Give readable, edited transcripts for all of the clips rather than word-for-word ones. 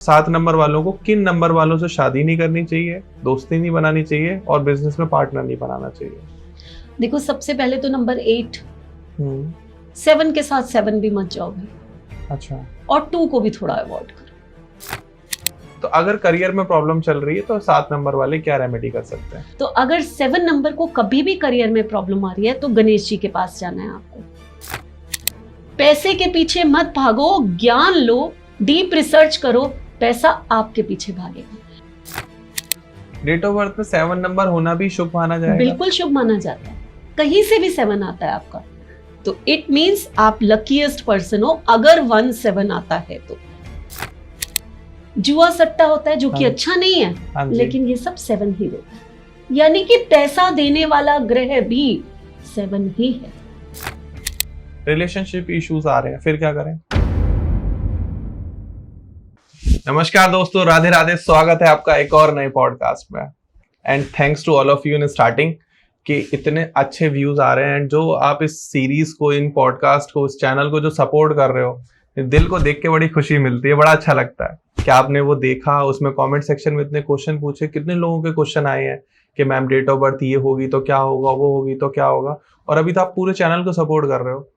7 number वालों को किन नंबर वालों से शादी नहीं करनी चाहिए, दोस्ती नहीं बनानी चाहिए और बिजनेस में पार्टनर नहीं बनाना चाहिए? देखो, सबसे पहले तो नंबर 8 हम्म, 7 के साथ 7 भी मत जाओ भाई, अच्छा। और 2 को भी थोड़ा अवॉइड करो। तो अगर करियर में प्रॉब्लम चल रही है तो 7 नंबर वाले क्या रेमेडी कर सकते हैं? तो अगर 7 नंबर को कभी भी करियर में प्रॉब्लम आ रही है तो गणेश जी के पास जाना है आपको। पैसे के पीछे मत भागो, ज्ञान लो, डीप रिसर्च करो, पैसा आपके पीछे भागेगा। डेट ऑफ बर्थ में 7 नंबर होना भी शुभ माना जाएगा? बिल्कुल शुभ माना जाता है। कहीं से भी 7 आता है आपका तो इट मींस आप लकीएस्ट पर्सन हो, अगर 1 7 आता है तो। जुआ सट्टा होता है जो कि हाँ। अच्छा नहीं है, हाँ जी। लेकिन ये सब 7 ही देता है, यानी कि पैसा देने वाला ग्रह भी 7 ही है। रिलेशनशिप इश्यूज आ रहे हैं, फिर क्या करें? नमस्कार दोस्तों, राधे राधे। स्वागत है आपका एक और नए पॉडकास्ट में and thanks to all of you in starting कि इतने अच्छे व्यूज आ रहे हैं एंड जो आप इस सीरीज को, इन पॉडकास्ट को, इस चैनल को जो सपोर्ट कर रहे हो, दिल को देख के बड़ी खुशी मिलती है, बड़ा अच्छा लगता है कि आपने वो देखा। उसमें कमेंट सेक्शन में इतने क्वेश्चन पूछे, कितने लोगों के क्वेश्चन आए हैं कि मैम डेट ऑफ बर्थ ये होगी तो क्या होगा, वो होगी तो क्या होगा, और अभी तो आप पूरे चैनल को सपोर्ट कर रहे हो।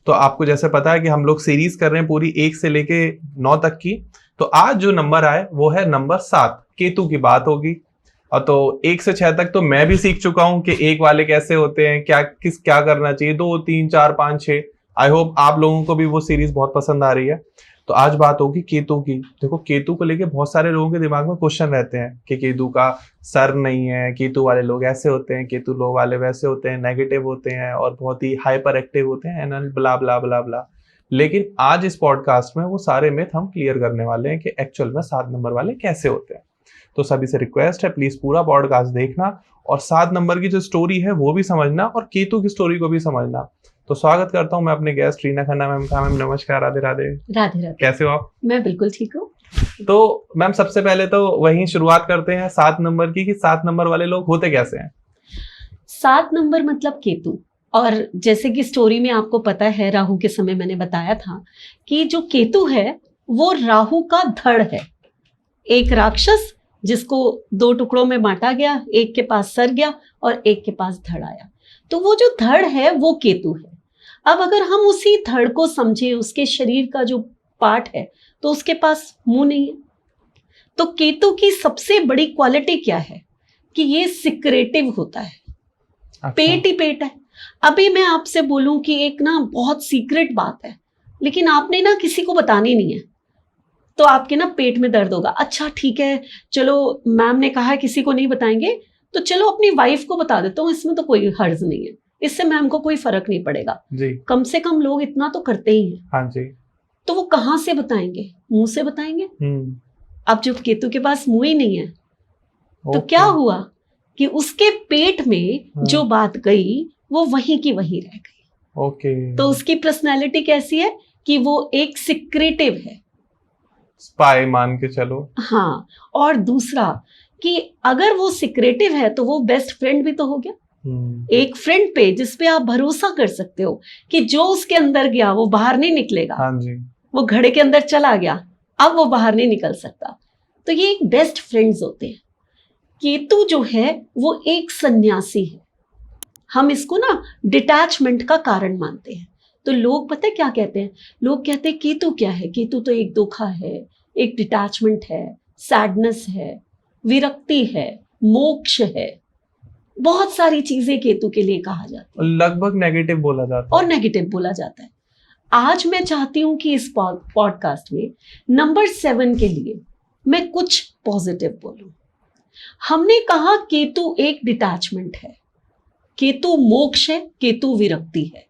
तो आपको जैसे पता है कि हम लोग सीरीज कर रहे हैं पूरी 1 से लेके 9 तक की। तो आज जो नंबर आए वो है नंबर 7, केतु की बात होगी। और तो 1 से 6 तक तो मैं भी सीख चुका हूं कि 1 वाले कैसे होते हैं, क्या करना चाहिए, 2 3 4 5 6। आई होप आप लोगों को भी वो सीरीज बहुत पसंद आ रही है। तो आज बात होगी केतु की। देखो, केतु को लेके बहुत सारे लोगों के दिमाग में क्वेश्चन रहते हैं कि केतु का सर नहीं है, केतु वाले लोग ऐसे होते हैं, केतु लोग वाले वैसे होते हैं, नेगेटिव होते हैं और बहुत ही हाइपर एक्टिव होते हैं एंड ब्ला ब्ला ब्ला ब्ला। लेकिन आज इस पॉडकास्ट में वो सारे मिथ हम क्लियर करने वाले हैं कि एक्चुअल में 7 नंबर वाले कैसे होते हैं। तो सभी से रिक्वेस्ट है, प्लीज पूरा पॉडकास्ट देखना और 7 नंबर की जो स्टोरी है वो भी समझना और केतु की स्टोरी को भी समझना। तो स्वागत करता हूं मैं अपने गेस्ट रीना खन्ना मैम का। मैम नमस्कार, राधे राधे। राधे राधे। कैसे हो आप? मैं बिल्कुल ठीक हूँ। तो मैम सबसे पहले तो वहीं शुरुआत करते हैं 7 नंबर की कि 7 नंबर वाले लोग होते कैसे हैं? 7 नंबर मतलब केतु। और जैसे कि स्टोरी में आपको पता है, राहु के समय मैंने बताया था कि जो केतु है वो राहु का धड़ है। एक राक्षस जिसको 2 टुकड़ों में बांटा गया, एक के पास सर गया और एक के पास धड़ आया। तो वो जो धड़ है वो केतु है। अब अगर हम उसी धड़ को समझे, उसके शरीर का जो पार्ट है, तो उसके पास मुंह नहीं है। तो केतु की सबसे बड़ी क्वालिटी क्या है कि ये सिक्रेटिव होता है। अच्छा। पेट ही पेट है। अभी मैं आपसे बोलूं कि एक ना बहुत सीक्रेट बात है, लेकिन आपने ना किसी को बतानी नहीं है, तो आपके ना पेट में दर्द होगा। अच्छा ठीक है, चलो मैम ने कहा है किसी को नहीं बताएंगे, तो चलो अपनी वाइफ को बता देता हूँ, इसमें तो कोई हर्ज नहीं है, इससे मैम को कोई फर्क नहीं पड़ेगा जी। कम से कम लोग इतना तो करते ही हैं। हाँ जी। तो वो कहाँ से बताएंगे? मुंह से बताएंगे। अब जब केतु के पास मुंह ही नहीं है तो क्या हुआ कि उसके पेट में जो बात गई वो वहीं की वहीं रह गई। ओके। तो उसकी पर्सनैलिटी कैसी है कि वो एक सिक्रेटिव है, स्पाई मान के चलो। हाँ। और दूसरा कि अगर वो सिक्रेटिव है तो वो बेस्ट फ्रेंड भी तो हो गया। एक फ्रेंड पे जिसपे आप भरोसा कर सकते हो कि जो उसके अंदर गया वो बाहर नहीं निकलेगा। हाँ जी। वो घड़े के अंदर चला गया, अब वो बाहर नहीं निकल सकता। तो ये एक बेस्ट फ्रेंड्स होते हैं। केतु जो है वो एक सन्यासी है। हम इसको ना डिटैचमेंट का कारण मानते हैं। तो लोग पता है क्या कहते हैं? लोग कहते हैं केतु क्या है? केतु तो एक धोखा है, एक डिटैचमेंट है, सैडनेस है, विरक्ति है, मोक्ष है। बहुत सारी चीजें केतु के लिए कहा जाता है। लगभग नेगेटिव बोला जाता है। और नेगेटिव बोला जाता है। आज मैं चाहती हूं कि इस पॉडकास्ट में नंबर 7 के लिए मैं कुछ पॉजिटिव बोलूं। हमने कहा केतु एक डिटैचमेंट है, केतु मोक्ष है, केतु विरक्ति है।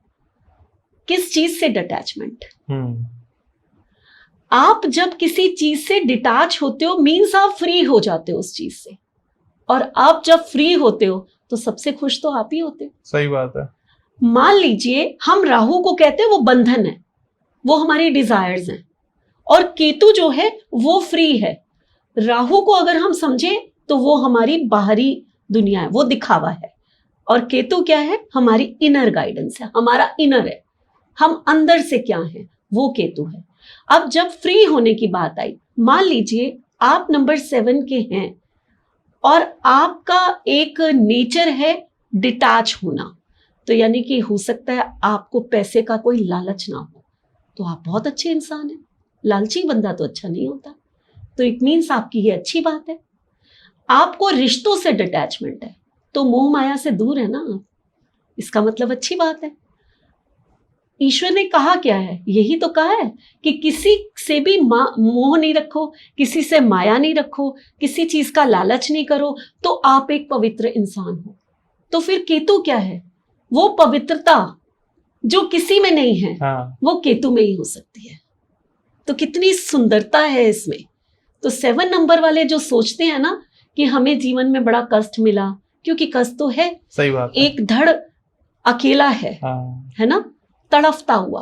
किस चीज से डिटैचमेंट? आप जब किसी चीज से डिटैच होते हो मींस आप फ्री हो जाते हो उस चीज से, और आप जब फ्री होते हो तो सबसे खुश तो आप ही होते हो। सही बात है। मान लीजिए हम राहु को कहते हैं वो बंधन है, वो हमारी डिजायर्स हैं, और केतु जो है वो फ्री है। राहु को अगर हम समझे तो वो हमारी बाहरी दुनिया है, वो दिखावा है, और केतु क्या है? हमारी इनर गाइडेंस है, हमारा इनर है, हम अंदर से क्या है, वो केतु है। अब जब फ्री होने की बात आई, मान लीजिए आप नंबर 7 के हैं और आपका एक नेचर है डिटैच होना, तो यानी कि हो सकता है आपको पैसे का कोई लालच ना हो, तो आप बहुत अच्छे इंसान हैं। लालची बंदा तो अच्छा नहीं होता, तो इट मीन्स आपकी ये अच्छी बात है। आपको रिश्तों से डिटैचमेंट है, तो मोह माया से दूर है ना आप, इसका मतलब अच्छी बात है। ईश्वर ने कहा क्या है, यही तो कहा है कि किसी से भी मोह नहीं रखो, किसी से माया नहीं रखो, किसी चीज का लालच नहीं करो, तो आप एक पवित्र इंसान हो। तो फिर केतु क्या है, वो पवित्रता जो किसी में नहीं है, हाँ। वो केतु में ही हो सकती है। तो कितनी सुंदरता है इसमें। तो 7 नंबर वाले जो सोचते हैं ना कि हमें जीवन में बड़ा कष्ट मिला, क्योंकि कष्ट तो है, सही बात है। एक धड़ अकेला है, हाँ। है ना, तड़फता हुआ,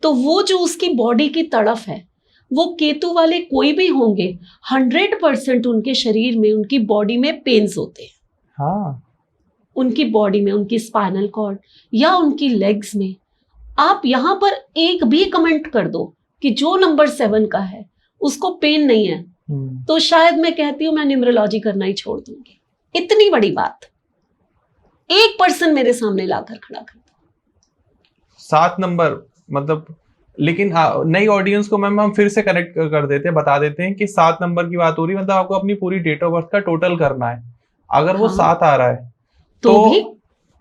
तो वो जो उसकी बॉडी की तड़फ है, वो केतु वाले कोई भी होंगे 100% उनके शरीर में, उनकी बॉडी में पेन्स होते हैं। हाँ। उनकी बॉडी में, उनकी स्पाइनल कॉर्ड या उनकी लेग्स में। आप यहां पर एक भी कमेंट कर दो कि जो नंबर 7 का है उसको पेन नहीं है, तो शायद मैं कहती हूं मैं न्यूमरोलॉजी करना ही छोड़ दूंगी। इतनी बड़ी बात 1% मेरे सामने लाकर खड़ा कर दो। 7 नंबर मतलब, लेकिन नई ऑडियंस को मैम हम फिर से कनेक्ट कर देते हैं, बता देते हैं कि 7 नंबर की बात हो रही है, मतलब आपको अपनी पूरी डेट ऑफ बर्थ का टोटल करना है। अगर वो हाँ। 7 आ रहा है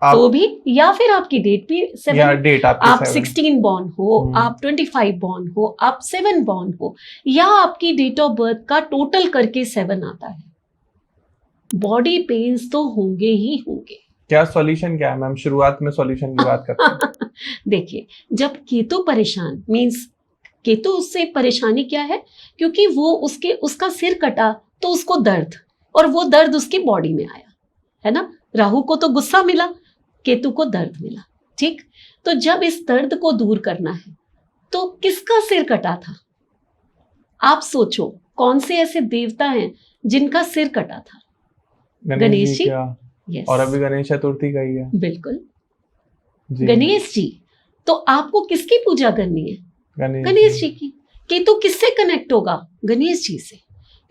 तो भी या फिर आपकी डेट भी 7, या डेट आप आपकी 7। 16 बॉर्न हो, आप 25 बॉर्न हो, आप 7 बॉर्न हो, या आपकी डेट ऑफ बर्थ का टोटल करके 7 आता है, बॉडी पेन्स तो होंगे ही होंगे। क्या सॉल्यूशन क्या है मैम, शुरुआत में सॉल्यूशन की बात करते हैं। देखिए, जब केतु परेशान मीन्स केतु उससे परेशानी क्या है, क्योंकि वो उसका सिर कटा तो उसको दर्द, और वो दर्द उसकी बॉडी में आया, है ना। राहु को तो गुस्सा मिला, केतु को दर्द मिला, ठीक। तो जब इस दर्द को दूर करना है तो किसका सिर कटा था, आप सोचो कौन से ऐसे देवता हैं जिनका सिर कटा था। गणेश जी। yes. और अभी गणेश चतुर्थी का ही है। बिल्कुल जी। गणेश जी, तो आपको किसकी पूजा करनी है, गणेश जी की। केतु किससे कनेक्ट होगा, गणेश जी से,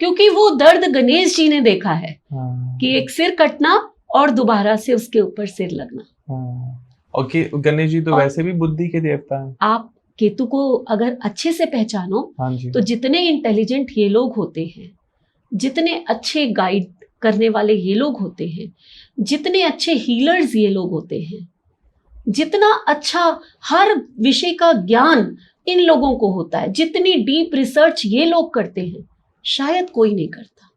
क्योंकि वो दर्द गणेश जी ने देखा है। हाँ। कि एक सिर कटना और दोबारा से उसके ऊपर सिर लगना। हाँ। और गणेश जी तो वैसे भी बुद्धि के देवता हैं। आप केतु को अगर अच्छे से पहचानो, हाँ जी। तो जितने इंटेलिजेंट ये लोग होते हैं, जितने अच्छे गाइड करने वाले ये लोग होते हैं, जितने अच्छे हीलर्स ये लोग होते हैं, जितना अच्छा हर विषय का ज्ञान इन लोगों को होता है, जितनी डीप रिसर्च ये लोग करते हैं, शायद कोई नहीं करता।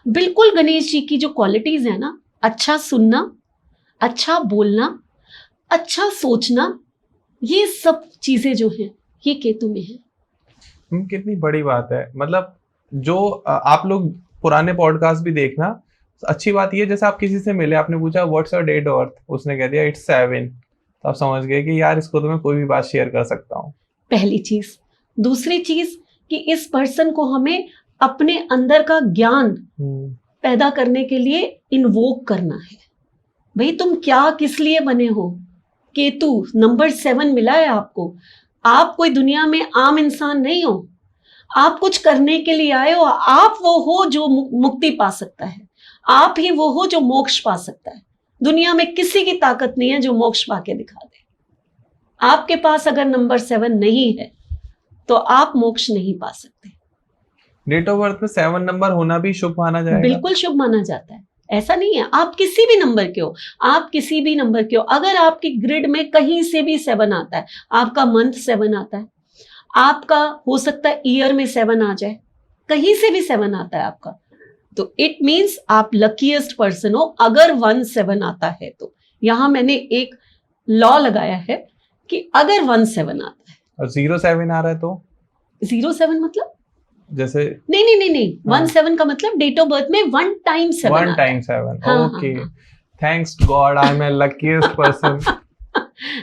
बिल्कुल गणेश जी की जो क्वालिटीज है ना, अच्छा सुनना, अच्छा बोलना, अच्छा सोचना, ये सब चीजें जो हैं ये केतु में है। कितनी बड़ी बात है। मतलब जो आप लोग पुराने पॉडकास्ट भी देखना, अच्छी बात ये, जैसे आप किसी से मिले, आपने पूछा what's your date of birth, उसने कह दिया इट्स 7, तो आप समझ गए कि यार इसको तो मैं कोई भी बात शेयर कर सकता हूँ। पहली चीज। दूसरी चीज कि इस पर्सन को हमें अपने अंदर का ज्ञान पैदा करने के लिए इन्वोक करना है। भाई तुम क्या किस लिए बने हो, केतु नंबर 7 मिला है आपको। आप कोई दुनिया में आम इंसान नहीं हो, आप कुछ करने के लिए आए हो। आप वो हो जो मुक्ति पा सकता है, आप ही वो हो जो मोक्ष पा सकता है। दुनिया में किसी की ताकत नहीं है जो मोक्ष पाके दिखा दे। आपके पास अगर नंबर 7 नहीं है तो आप मोक्ष नहीं पा सकते। डेट ऑफ बर्थ में 7 नंबर होना भी शुभ माना जाएगा? बिल्कुल शुभ माना जाता है, ऐसा नहीं है। आप किसी भी नंबर के हो, आप किसी भी नंबर के हो, अगर आपकी ग्रिड में कहीं से भी 7 आता है, आपका मंथ 7 आता है, आपका हो सकता है ईयर में 7 आ जाए, कहीं से भी 7 आता है आपका, तो इट मीन्स आप लकीएस्ट पर्सन हो। अगर 1-7 आता है तो यहां मैंने एक लॉ लगाया है कि अगर 1-7 आता है और 0-7 आ रहा है तो 0-7 मतलब जैसे नहीं 1-7 का मतलब डेट ऑफ बर्थ में 1 time 7 okay, thanks God I am a luckiest person.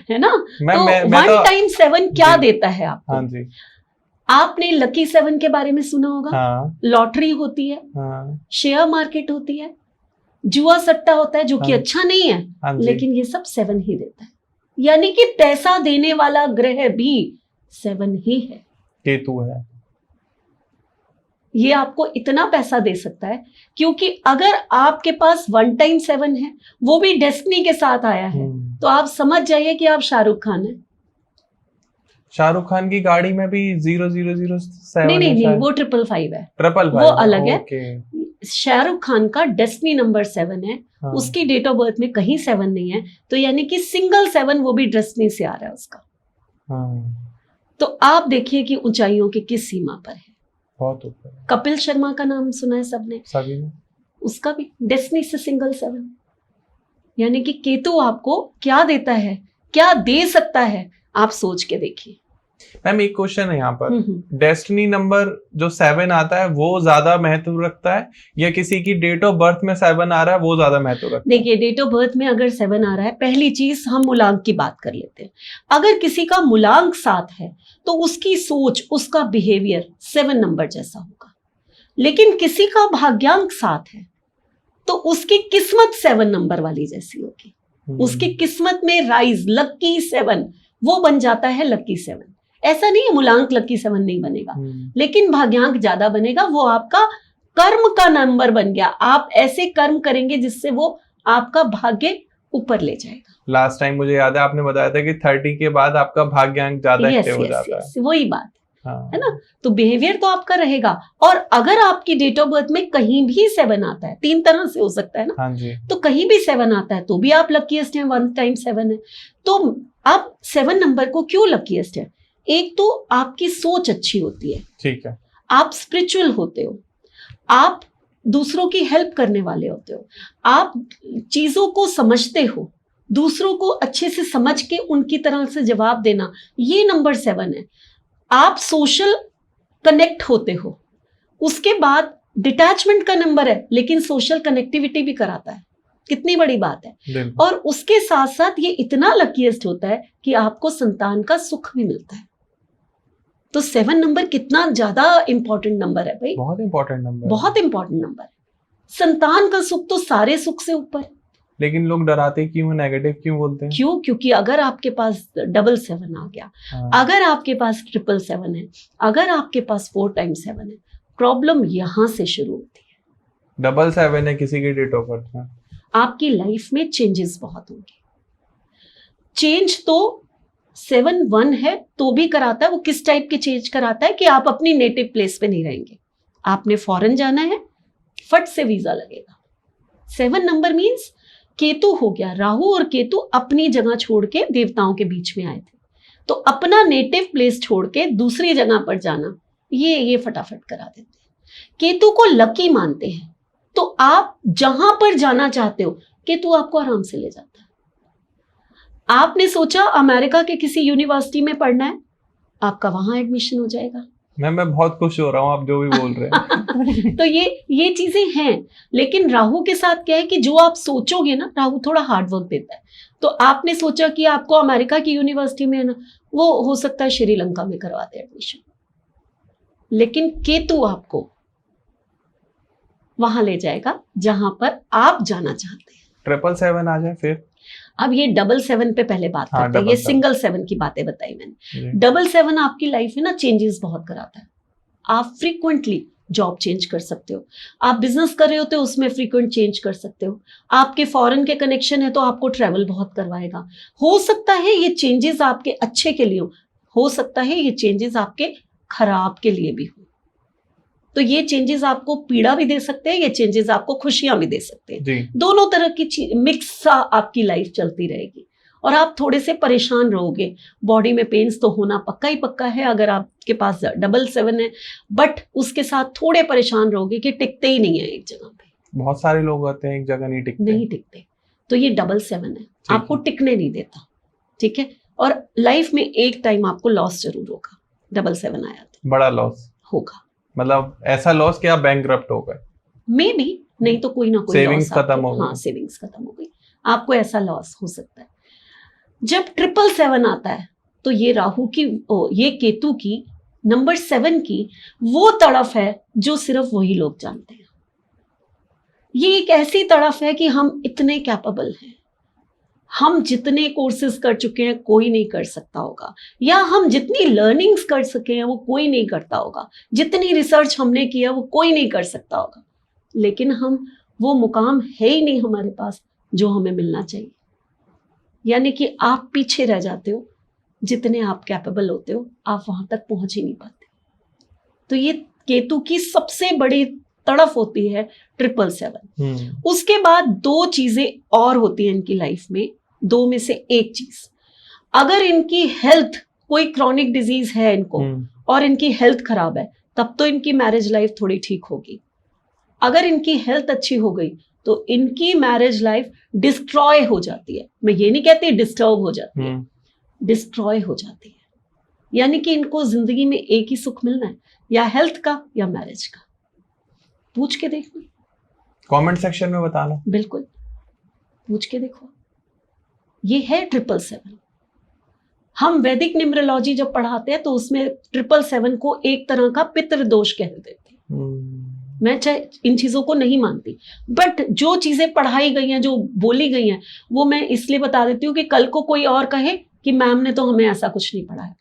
है ना। तो 1 टाइम 7 क्या देता है आपको? हाँ जी। आपने लकी 7 के बारे में सुना होगा। हाँ। लॉटरी होती है, हाँ। शेयर मार्केट होती है, जुआ सट्टा होता है जो कि हाँ। अच्छा नहीं है, हाँ लेकिन ये सब 7 ही देता है। यानी कि पैसा देने वाला ग्रह भी 7 ही है। केतु है? ये आपको इतना पैसा दे सकता है, क्योंकि अगर आपके पास 1 टाइम 7 है, वो भी डेस्टिनी के साथ आया है, तो आप समझ जाइए कि आप शाहरुख खान है। शाहरुख खान की गाड़ी में भी 0007 नहीं नहीं है नहीं, शायद। वो 555 है, 555 वो अलग है। ओके। शाहरुख खान का डेस्टिनी नंबर 7 है, हाँ। उसकी डेट ऑफ बर्थ में कहीं 7 नहीं है, तो यानी कि सिंगल 7 वो भी डेस्टिनी से आ रहा है उसका। हाँ। तो आप देखिए कि ऊंचाइयों की किस सीमा पर है। बहुत ऊपर। कपिल शर्मा का नाम सुना है सबने, सभी ने। उसका भी डेस्टिनी से सिंगल 7। यानी कि केतु आपको क्या देता है, क्या दे सकता है, आप सोच के देखिए। मैम एक क्वेश्चन है यहाँ पर, डेस्टिनी नंबर जो 7 आता है वो ज्यादा महत्व रखता है या किसी की डेट ऑफ बर्थ में 7 आ रहा है वो ज्यादा महत्व रखता है? देखिए, डेट ऑफ बर्थ में अगर 7 आ रहा है, पहली चीज हम मूलांक की बात कर लेते हैं। अगर किसी का मूलांक 7 है तो उसकी सोच, उसका बिहेवियर 7 नंबर जैसा होगा। लेकिन किसी का भाग्यांक 7 है तो उसकी किस्मत 7 नंबर वाली जैसी होगी। उसकी किस्मत में राइज लकी 7 वो बन जाता है लकी 7। ऐसा नहीं है मूलांक लकी 7 नहीं बनेगा, लेकिन भाग्यांक ज्यादा बनेगा, वो आपका कर्म का नंबर बन गया। आप ऐसे कर्म करेंगे जिससे वो आपका भाग्य ऊपर ले जाएगा। लास्ट टाइम मुझे याद है आपने बताया था कि 30 के बाद आपका भाग्यांक ज्यादा एक्टिव हो जाता है। वही बात हाँ। है ना। तो बिहेवियर तो आपका रहेगा, और अगर आपकी डेट ऑफ बर्थ में कहीं भी 7 आता है, 3 तरह से हो सकता है ना। हाँ जी। तो कहीं भी 7 आता है तो भी आप लकीएस्ट हैं, 1 टाइम 7 है। तो अब 7 नंबर को क्यों लकीएस्ट है? एक तो आपकी सोच अच्छी होती है, ठीक है, आप स्पिरिचुअल होते हो, आप दूसरों की हेल्प करने वाले होते हो, आप चीजों को समझते हो, दूसरों को अच्छे से समझ के उनकी तरह से जवाब देना, ये नंबर 7 है। आप सोशल कनेक्ट होते हो। उसके बाद डिटैचमेंट का नंबर है, लेकिन सोशल कनेक्टिविटी भी कराता है। कितनी बड़ी बात है। और उसके साथ साथ ये इतना लकीएस्ट होता है कि आपको संतान का सुख भी मिलता है। तो 7 नंबर कितना ज्यादा इंपॉर्टेंट नंबर है भाई, बहुत इंपॉर्टेंट नंबर, बहुत इंपॉर्टेंट नंबर है। संतान का सुख तो सारे सुख से ऊपर। लेकिन लोग डराते क्यों, नेगेटिव क्यों बोलते हैं? क्यों? क्योंकि अगर आपके पास 777 आ गया, अगर आपके पास 777 है, अगर आपके पास 4 टाइम 7 है, प्रॉब्लम यहां से शुरू होती है। 777 है किसी की डेट ऑफ बर्थ में, आपकी लाइफ में चेंजेस बहुत होंगे। चेंज तो 7-1 है तो भी कराता है। वो किस टाइप के चेंज कराता है कि आप अपनी नेटिव प्लेस पे नहीं रहेंगे, आपने फॉरेन जाना है, फट से वीजा लगेगा। 7 नंबर मींस केतु हो गया, राहु और केतु अपनी जगह छोड़ के देवताओं के बीच में आए थे, तो अपना नेटिव प्लेस छोड़ के दूसरी जगह पर जाना, ये फटाफट करा देते हैं। केतु को लकी मानते हैं, तो आप जहां पर जाना चाहते हो केतु आपको आराम से ले जाता है। आपने सोचा अमेरिका के किसी यूनिवर्सिटी में पढ़ना है, आपका वहां एडमिशन हो जाएगा। मैं बहुत खुश हो रहा हूँ आप जो भी बोल रहे हैं। तो ये चीजें हैं। लेकिन राहु के साथ क्या है कि जो आप सोचोगे ना, राहु थोड़ा हार्ड वर्क देता है। तो आपने सोचा कि आपको अमेरिका की यूनिवर्सिटी में है ना, वो हो सकता है श्रीलंका में करवा दे एडमिशन, लेकिन केतु आपको वहां ले जाएगा जहां पर आप जाना चाहते हैं। 777 आ जाए फिर। अब ये 777 पे पहले बात करते हैं। ये सिंगल 7 की बातें बताई मैंने। 777 आपकी लाइफ में ना चेंजेस बहुत कराता है। आप फ्रीक्वेंटली जॉब चेंज कर सकते हो, आप बिजनेस कर रहे होते हो उसमें फ्रीक्वेंट चेंज कर सकते हो, आपके फॉरेन के कनेक्शन है तो आपको ट्रैवल बहुत करवाएगा। हो सकता है ये चेंजेस आपके अच्छे के लिए हो सकता है ये चेंजेस आपके खराब के लिए भी हो। तो ये चेंजेस आपको पीड़ा भी दे सकते हैं, ये चेंजेस आपको खुशियां भी दे सकते हैं। दोनों तरह की मिक्स आपकी लाइफ चलती रहेगी और आप थोड़े से परेशान रहोगे। बॉडी में पेन्स तो होना पक्का ही पक्का है अगर आपके पास 777 है, बट उसके साथ थोड़े परेशान रहोगे कि टिकते ही नहीं है एक जगह पे। बहुत सारे लोग होते हैं एक जगह नहीं टिकते। तो ये 777 है, आपको टिकने नहीं देता। ठीक है। और लाइफ में एक टाइम आपको लॉस जरूर होगा। 777 आया तो बड़ा लॉस होगा, मतलब ऐसा लॉस कि आप बैंकक्रप्ट हो गए, मे बी, नहीं तो कोई ना कोई सेविंग्स खत्म हो गई। हाँ, सेविंग्स खत्म हो गई, आपको ऐसा लॉस हो सकता है। जब 777 आता है तो ये राहु की ये केतु की नंबर 7 की वो तड़फ है जो सिर्फ वही लोग जानते हैं। ये एक ऐसी तड़फ है कि हम इतने कैपेबल हैं, हम जितने कोर्सेज कर चुके हैं कोई नहीं कर सकता होगा, या हम जितनी लर्निंग्स कर सके हैं वो कोई नहीं करता होगा, जितनी रिसर्च हमने किया वो कोई नहीं कर सकता होगा, लेकिन हम वो मुकाम है ही नहीं हमारे पास जो हमें मिलना चाहिए। यानी कि आप पीछे रह जाते हो, जितने आप कैपेबल होते हो आप वहां तक पहुंच ही नहीं पाते। तो ये केतु की सबसे बड़ी तड़फ होती है 777। उसके बाद दो चीजें और होती हैं इनकी लाइफ में, दो में से एक चीज, अगर इनकी हेल्थ, कोई क्रॉनिक डिजीज है इनको और इनकी हेल्थ खराब है, तब तो इनकी मैरिज लाइफ थोड़ी ठीक होगी। अगर इनकी हेल्थ अच्छी हो गई तो इनकी मैरिज लाइफ डिस्ट्रॉय हो जाती है। मैं ये नहीं कहती डिस्टर्ब हो जाती है, डिस्ट्रॉय हो जाती है। यानी कि इनको जिंदगी में एक ही सुख मिलना है, या हेल्थ का या मैरिज का। पूछ के देखना, कमेंट सेक्शन में बताना, बिल्कुल पूछ के देखो। ये है 777। हम वैदिक न्यूमरोलॉजी जब पढ़ाते हैं तो उसमें 777 को एक तरह का पितृ दोष कह देते हैं। मैं चाहे इन चीजों को नहीं मानती, बट जो चीजें पढ़ाई गई हैं, जो बोली गई हैं, वो मैं इसलिए बता देती हूँ कि कल को कोई और कहे कि मैम ने तो हमें ऐसा कुछ नहीं पढ़ाया।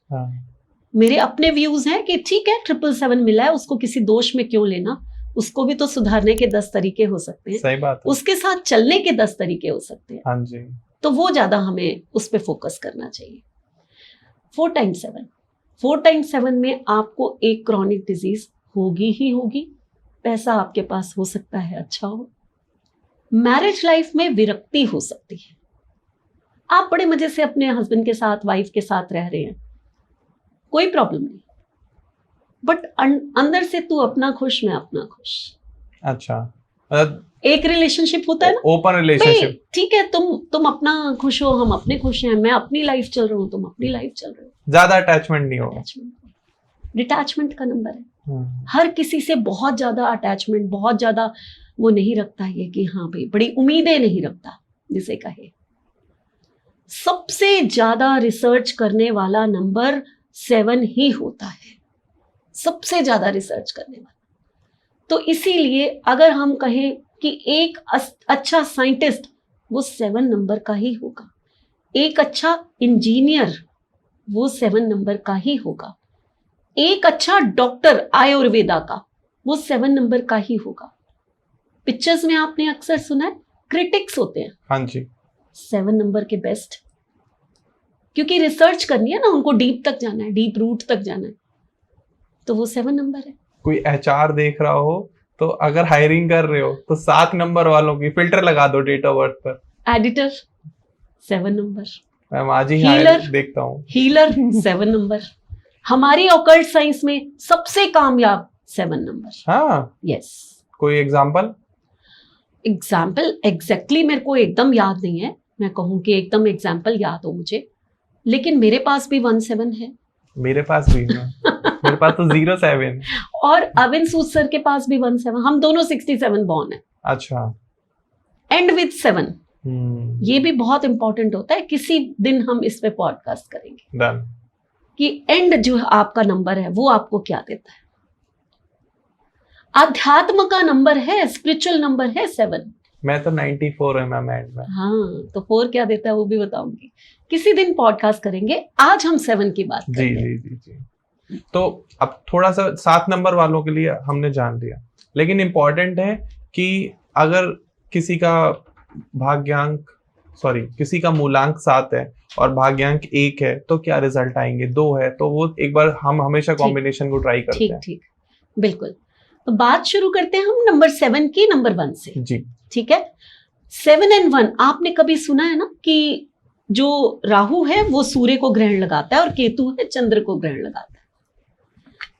मेरे अपने व्यूज हैं कि ठीक है 777 मिला है, उसको किसी दोष में क्यों लेना, उसको भी तो सुधारने के 10 तरीके हो सकते हैं। सही बात है। उसके साथ चलने के 10 तरीके हो सकते हैं। हाँ जी। तो वो ज्यादा हमें उस पर फोकस करना चाहिए। 4x7 में आपको एक क्रॉनिक डिजीज होगी ही होगी, पैसा आपके पास हो सकता है अच्छा हो, मैरिज लाइफ में विरक्ति हो सकती है, आप बड़े मजे से अपने हस्बैंड के साथ, वाइफ के साथ रह रहे हैं, कोई प्रॉब्लम नहीं, बट अंदर से तू अपना खुश, मैं अपना खुश। अच्छा, एक रिलेशनशिप होता है ना, ओपन रिलेशनशिप। ठीक है, तुम अपना खुश हो, हम अपने खुश हैं, मैं अपनी लाइफ चल रहा हूँ, तुम अपनी लाइफ चल रहे हो, ज्यादा अटैचमेंट नहीं होगा। डिटैचमेंट का नंबर है। हर किसी से बहुत ज्यादा अटैचमेंट, बहुत ज्यादा वो नहीं रखता है कि हाँ भाई, बड़ी उम्मीदें नहीं रखता जिसे कहे। सबसे ज्यादा रिसर्च करने वाला नंबर 7 ही होता है, सबसे ज्यादा रिसर्च करने वाला। तो इसीलिए अगर हम कहें कि एक अच्छा साइंटिस्ट, वो 7 नंबर का ही होगा। एक अच्छा इंजीनियर, वो 7 नंबर का ही होगा। एक अच्छा डॉक्टर आयुर्वेदा का, वो 7 नंबर का ही होगा। पिक्चर्स में आपने अक्सर सुना है क्रिटिक्स होते हैं, हाँ जी, 7 नंबर के बेस्ट, क्योंकि रिसर्च करनी है ना, उनको डीप तक जाना है, डीप रूट तक जाना है, तो वो 7 नंबर है। कोई HR देख रहा हो तो अगर हायरिंग कर रहे हो तो 7 नंबर वालों की फिल्टर लगा दो डेट ऑफ बर्थ पर। एडिटर 7 नंबर, मैं आज ही हीलर देखता हूँ, हीलर 7 नंबर। हमारी ऑकल्ट साइंस में सबसे कामयाब 7 नंबर। हाँ, यस। कोई एग्जांपल एग्जैक्टली मेरे को एकदम याद नहीं है, मैं कहूँ कि एकदम एग्जांपल याद हो मुझे, लेकिन मेरे पास भी 17 है। मेरे पास भी है। मेरे पास तो 07 और अविन सूद सर के पास भी 17, हम दोनों 67 बॉर्न है। अच्छा, एंड विद 7। ये भी बहुत इंपॉर्टेंट होता है, किसी दिन हम इस पे पॉडकास्ट करेंगे। डन। कि एंड जो आपका नंबर है वो आपको क्या देता है। अध्यात्म का नंबर है, स्पिरिचुअल नंबर है 7। मैं तो 94 है मैम एंड में। हाँ, तो 4 क्या देता है वो भी बताऊंगी, किसी दिन पॉडकास्ट करेंगे। आज हम 7 की बात करेंगे। जी। तो अब थोड़ा सा 7 नंबर वालों के लिए हमने जान लिया, लेकिन इम्पोर्टेंट है कि अगर किसी का मूलांक 7 है और भाग्यांक 1 है तो क्या रिजल्ट आएंगे, 2 है तो वो एक बार हम हमेशा कॉम्बिनेशन को ट्राई करते हैं। ठीक, बिल्कुल। तो बात शुरू करते हैं हम नंबर 7 की, नंबर 1 से। जी ठीक है। 7 and 1, आपने कभी सुना है ना कि जो राहु है वो सूर्य को ग्रहण लगाता है और केतु है चंद्र को ग्रहण लगाता है।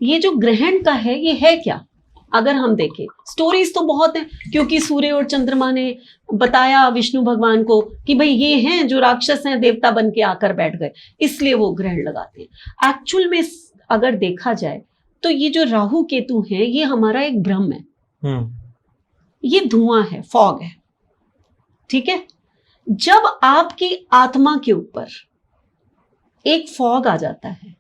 ये जो ग्रहण का है ये है क्या, अगर हम देखें स्टोरीज तो बहुत हैं, क्योंकि सूर्य और चंद्रमा ने बताया विष्णु भगवान को कि भाई ये हैं जो राक्षस हैं, देवता बन के आकर बैठ गए, इसलिए वो ग्रहण लगाते हैं। एक्चुअल में अगर देखा जाए तो ये जो राहु केतु है ये हमारा एक भ्रम है, ये धुआं है, फॉग है, ठीक है। जब आपकी आत्मा के ऊपर एक फॉग आ जाता है,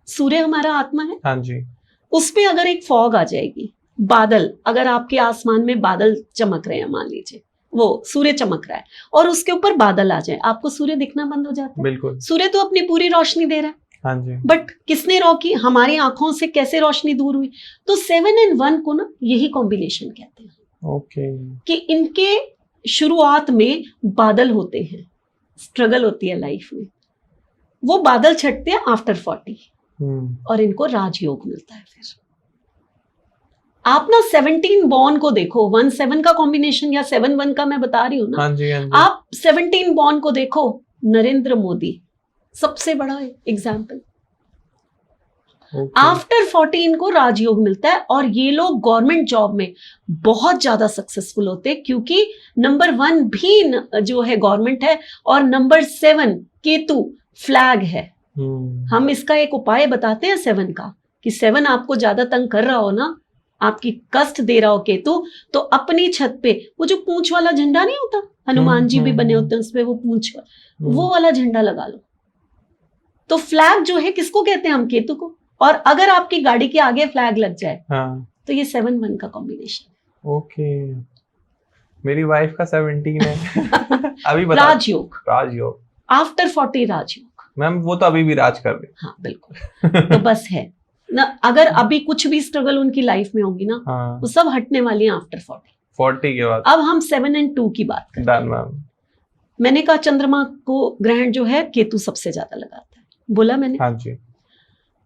सूर्य हमारा आत्मा है, हाँ जी, उस पे अगर एक फॉग आ जाएगी, बादल, अगर आपके आसमान में बादल चमक रहे हैं मान लीजिए, वो सूर्य चमक रहा है और उसके ऊपर बादल आ जाए, आपको सूर्य दिखना बंद हो जाता है। बिल्कुल। सूर्य तो अपनी पूरी रोशनी दे रहा है, हाँ जी। बट किसने रोकी? हमारी आंखों से कैसे रोशनी दूर हुई? तो 7 and 1 को ना यही कॉम्बिनेशन कहते हैं। ओके। कि इनके शुरुआत में बादल होते हैं, स्ट्रगल होती है लाइफ में, वो बादल छटते हैं आफ्टर 40 और इनको राजयोग मिलता है। फिर आप ना 17 बॉर्न को देखो, 1-7 का कॉम्बिनेशन या 7-1 का मैं बता रही हूँ ना। हाँ जी, हाँ जी। आप 17 बॉर्न को देखो, नरेंद्र मोदी सबसे बड़ा एग्जाम्पल। आफ्टर 14 को राजयोग मिलता है और ये लोग गवर्नमेंट जॉब में बहुत ज्यादा सक्सेसफुल होते हैं, क्योंकि नंबर 1 भी जो है गवर्नमेंट है और नंबर 7 केतु फ्लैग है। हम इसका एक उपाय बताते हैं 7 का, कि 7 आपको ज्यादा तंग कर रहा हो ना, आपकी कष्ट दे रहा हो केतु, तो अपनी छत पे वो जो पूंछ वाला झंडा नहीं होता, हनुमान जी भी बने होते हैं उसपे, वो पूंछ वो वाला झंडा लगा लो। तो फ्लैग जो है किसको कहते हैं? हम केतु को। और अगर आपकी गाड़ी के आगे फ्लैग लग जाए तो ये 7-1 का कॉम्बिनेशन। ओके। मेरी वाइफ का 17 है। अभी बता। राजयोग। राजयोग आफ्टर 40 राजयोग। मैम वो तो अभी भी राज कर रहे। हाँ बिल्कुल। तो बस है ना, अगर अभी कुछ भी स्ट्रगल उनकी लाइफ में होगी ना, वो सब हटने वाली है आफ्टर 40 के बाद। अब हम 7 and 2 की बात करते हैं। मैम मैंने कहा चंद्रमा को ग्रहण जो है केतु सबसे ज्यादा लगाता है, बोला मैंने। हाँ जी।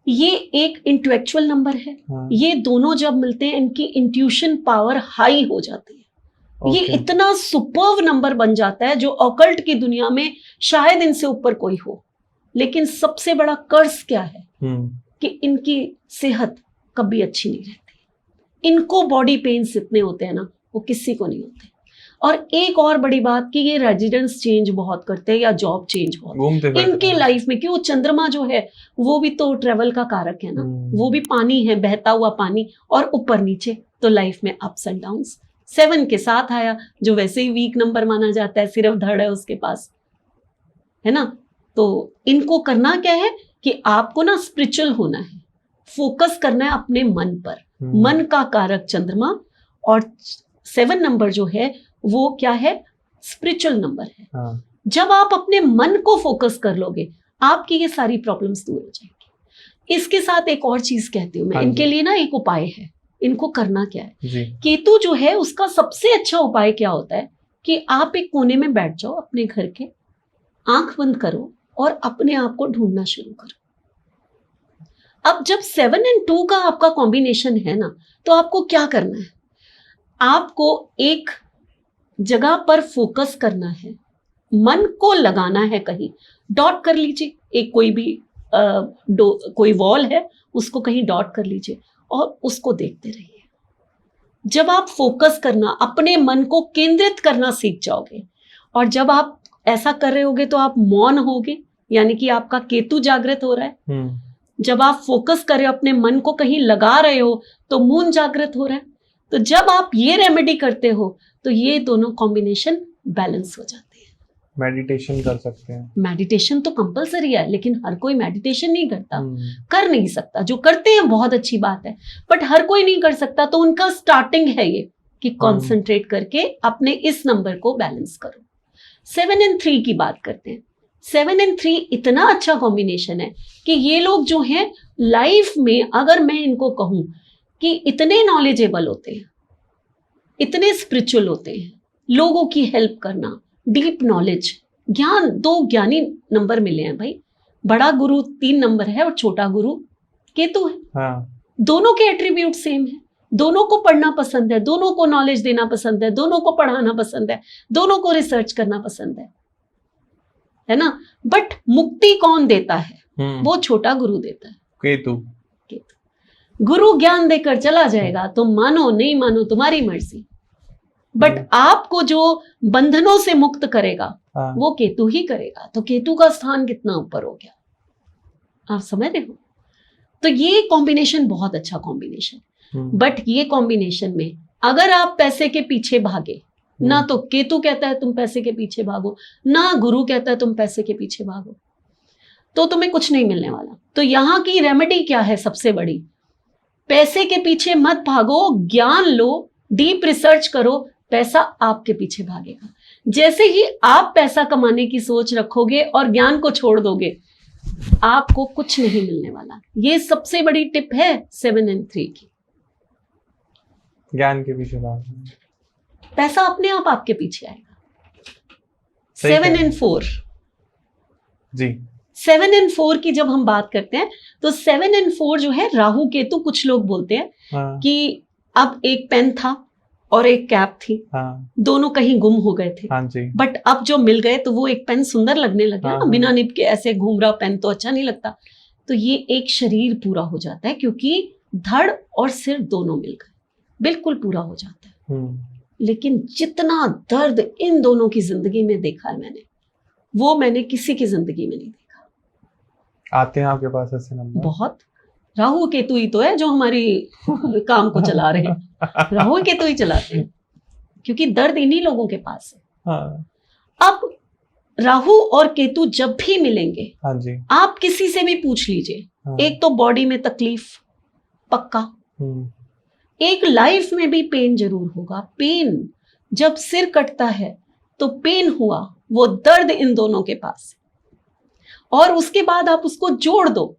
ये एक इंटेलेक्चुअल नंबर है। ये दोनों जब मिलते हैं इनकी इंट्यूशन पावर हाई हो जाती है। ये इतना सुपर्ब नंबर बन जाता है जो ऑकल्ट की दुनिया में शायद इनसे ऊपर कोई हो। लेकिन सबसे बड़ा कर्ज क्या है कि इनकी सेहत कभी अच्छी नहीं रहती। इनको बॉडी पेन्स इतने होते हैं ना, वो किसी को नहीं होते। और एक और बड़ी बात कि ये रेजिडेंस चेंज बहुत करते हैं या जॉब चेंज बहुत इनकी लाइफ में, क्यों? चंद्रमा जो है वो भी तो ट्रेवल का कारक है ना, वो भी पानी है, बहता हुआ पानी, और ऊपर नीचे, तो लाइफ में अप्स एंड डाउन्स। 7 के साथ आया जो वैसे ही वीक नंबर माना जाता है, सिर्फ धड़ है उसके पास, है ना। तो इनको करना क्या है कि आपको ना स्पिरिचुअल होना है, फोकस करना है अपने मन पर। मन का कारक चंद्रमा, और 7 नंबर जो है वो क्या है? स्पिरिचुअल नंबर है। जब आप अपने मन को फोकस कर लोगे, आपकी ये सारी प्रॉब्लम्स दूर हो जाएंगी। इसके साथ एक और चीज कहती हूँ मैं, इनके लिए ना एक उपाय है। इनको करना क्या है? केतु जो है उसका सबसे अच्छा उपाय क्या होता है कि आप एक कोने में बैठ जाओ अपने घर के, आंख बंद करो और अपने आप को ढूंढना शुरू करो। अब जब 7 and 2 का आपका कॉम्बिनेशन है ना, तो आपको क्या करना है? आपको एक जगह पर फोकस करना है, मन को लगाना है, कहीं डॉट कर लीजिए। एक कोई भी कोई वॉल है उसको कहीं डॉट कर लीजिए और उसको देखते रहिए। जब आप फोकस करना, अपने मन को केंद्रित करना सीख जाओगे, और जब आप ऐसा कर रहे होगे तो आप मौन होगे, यानी कि आपका केतु जागृत हो रहा है। जब आप फोकस कर रहे हो, अपने मन को कहीं लगा रहे हो, तो मून जागृत हो रहा है। तो जब आप ये रेमेडी करते हो तो ये दोनों कॉम्बिनेशन बैलेंस हो जाते हैं। मेडिटेशन कर सकते हैं। मेडिटेशन तो कंपलसरी है, लेकिन हर कोई मेडिटेशन नहीं करता, कर नहीं सकता। जो करते हैं बहुत अच्छी बात है, बट हर कोई नहीं कर सकता। तो उनका स्टार्टिंग है ये कि कंसंट्रेट करके अपने इस नंबर को बैलेंस करो। 7 and 3 की बात करते हैं। 7 and 3 इतना अच्छा कॉम्बिनेशन है कि ये लोग जो हैं लाइफ में, अगर मैं इनको कहूं कि इतने नॉलेजेबल होते हैं, इतने स्पिरिचुअल होते हैं, लोगों की हेल्प करना, डीप नॉलेज, ज्ञान। 2 ज्ञानी नंबर मिले हैं भाई। बड़ा गुरु 3 नंबर है और छोटा गुरु केतु है। दोनों के एट्रीब्यूट सेम है। दोनों को पढ़ना पसंद है, दोनों को नॉलेज देना पसंद है, दोनों को पढ़ाना पसंद है, दोनों को रिसर्च करना पसंद है ना। बट मुक्ति कौन देता है? वो छोटा गुरु देता है, केतु। गुरु ज्ञान देकर चला जाएगा, तो मानो नहीं मानो तुम्हारी मर्जी। बट आपको जो बंधनों से मुक्त करेगा वो केतु ही करेगा। तो केतु का स्थान कितना ऊपर हो गया, आप समझ रहे हो। तो ये कॉम्बिनेशन बहुत अच्छा कॉम्बिनेशन। बट ये कॉम्बिनेशन में अगर आप पैसे के पीछे भागे ना, तो केतु कहता है तुम पैसे के पीछे भागो, ना गुरु कहता है तुम पैसे के पीछे भागो, तो तुम्हें कुछ नहीं मिलने वाला। तो यहाँ की रेमेडी क्या है? सबसे बड़ी, पैसे के पीछे मत भागो, ज्ञान लो, डीप रिसर्च करो, पैसा आपके पीछे भागेगा। जैसे ही आप पैसा कमाने की सोच रखोगे और ज्ञान को छोड़ दोगे, आपको कुछ नहीं मिलने वाला। ये सबसे बड़ी टिप है 7 and 3 की। ज्ञान के पीछे भागना, पैसा अपने आप आपके पीछे आएगा। सही 7 कह रहे and 4 जी। 7 and 4 की जब हम बात करते हैं तो 7 and 4 जो है राहु केतु, कुछ लोग बोलते हैं हाँ, कि अब एक पेन था और एक कैप थी, हाँ, दोनों कहीं गुम हो गए थे, हाँ जी, बट अब जो मिल गए तो वो एक पेन सुंदर लगने लगे हाँ, ना, बिना निब के ऐसे घूम रहा पेन तो अच्छा नहीं लगता। तो ये एक शरीर पूरा हो जाता है, क्योंकि धड़ और सिर दोनों मिल गए, बिल्कुल पूरा हो जाता है। लेकिन जितना दर्द इन दोनों की जिंदगी में देखा है मैंने, वो मैंने किसी की जिंदगी में नहीं देखा। आते हैं आपके पास ऐसे नंबर? बहुत। राहु केतु ही तो है जो हमारी काम को चला रहे हैं, राहु केतु ही चलाते हैं, क्योंकि दर्द इन्हीं लोगों के पास है। हाँ, अब राहु और केतु जब भी मिलेंगे, हाँ जी, आप किसी से भी पूछ लीजिए, हाँ, एक तो बॉडी में तकलीफ पक्का, एक लाइफ में भी पेन जरूर होगा। पेन जब सिर कटता है तो पेन हुआ, वो दर्द इन दोनों के पास है। और उसके बाद आप उसको जोड़ दो,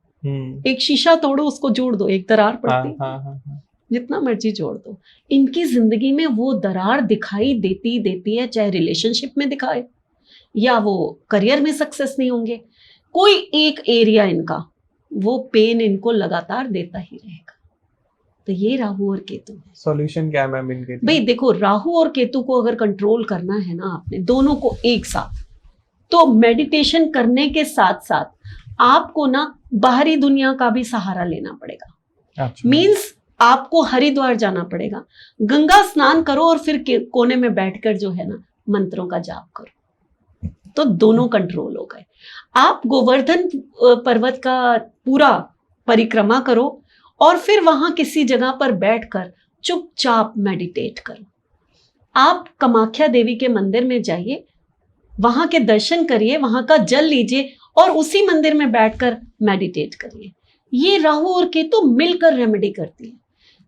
एक शीशा तोड़ो उसको जोड़ दो, एक दरार पड़ती है, हाँ, जितना मर्जी जोड़ दो। इनकी जिंदगी में वो दरार दिखाई देती है, चाहे रिलेशनशिप में दिखाए या वो करियर में सक्सेस नहीं होंगे, कोई एक एरिया इनका वो पेन इनको लगातार देता ही रहेगा। तो ये राहु और केतु है। सॉल्यूशन क्या है मैम इनके? भाई देखो, राहु और केतु को अगर कंट्रोल करना है ना आपने, दोनों को एक साथ, तो मेडिटेशन करने के साथ साथ आपको ना बाहरी दुनिया का भी सहारा लेना पड़ेगा। अच्छा, मीन्स आपको हरिद्वार जाना पड़ेगा, गंगा स्नान करो और फिर कोने में बैठकर जो है ना मंत्रों का जाप करो, तो दोनों कंट्रोल हो गए। आप गोवर्धन पर्वत का पूरा परिक्रमा करो और फिर वहां किसी जगह पर बैठकर चुपचाप मेडिटेट करो। आप कामाख्या देवी के मंदिर में जाइए, वहां के दर्शन करिए, वहां का जल लीजिए और उसी मंदिर में बैठकर मेडिटेट करिए। ये राहु और केतु मिलकर रेमेडी करती है।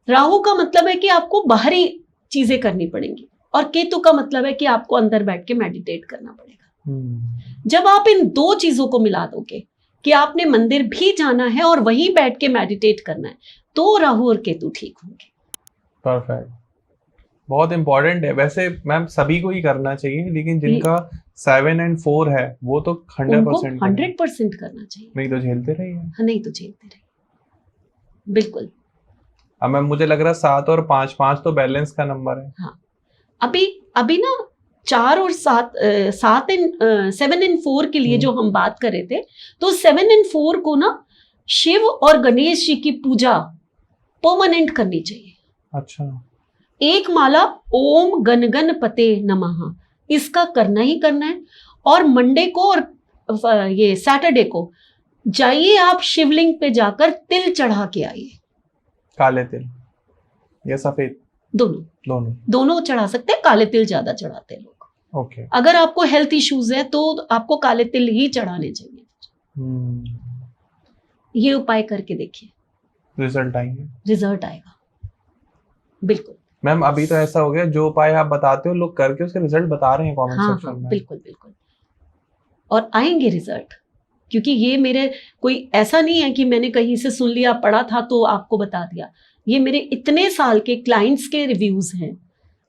राहु का मतलब है कि आपको बाहरी चीजें करनी पड़ेंगी और केतु का मतलब है कि आपको अंदर बैठ के मेडिटेट करना पड़ेगा। जब आप इन दो चीजों को मिला दोगे कि आपने मंदिर भी जाना है और वहीं बैठ के मेडिटेट करना है, तो राहु और केतु ठीक होंगे। परफेक्ट, बहुत इंपॉर्टेंट है वैसे मैम, सभी को ही करना चाहिए, लेकिन जिनका 7 and 4 है वो तो 100% 100% करना चाहिए, नहीं तो झेलते रहिए। हाँ, नहीं तो झेलते रहिए, बिल्कुल। अब मैम मुझे लग रहा है 7 और 5 तो बैलेंस का नंबर है। हाँ, अभी ना 4 और 7 and 4 के लिए जो हम बात कर रहे थे, तो 7 and 4 को ना शिव और गणेश जी की पूजा परमानेंट करनी चाहिए। अच्छा, एक माला ओम गण गणपते नमः, इसका करना ही करना है। और मंडे को और ये सैटरडे को जाइए आप शिवलिंग पे जाकर तिल चढ़ा के आइए। काले तिल या सफेद? दोनों चढ़ा सकते हैं, काले तिल ज्यादा चढ़ाते हैं लोग। ओके, अगर आपको हेल्थ इश्यूज है तो आपको काले तिल ही चढ़ाने चाहिए। ये उपाय करके देखिए, रिजल्ट आएगा, बिल्कुल। मैम अभी तो ऐसा हो गया, जो उपाय आप बताते हो लोग करके उसके रिजल्ट बता रहे हैं कमेंट सेक्शन में। बिल्कुल, और आएंगे रिजल्ट, क्योंकि ये मेरे कोई ऐसा नहीं है कि मैंने कहीं से सुन लिया, पढ़ा था तो आपको बता दिया। ये मेरे इतने साल के क्लाइंट्स के रिव्यूज हैं,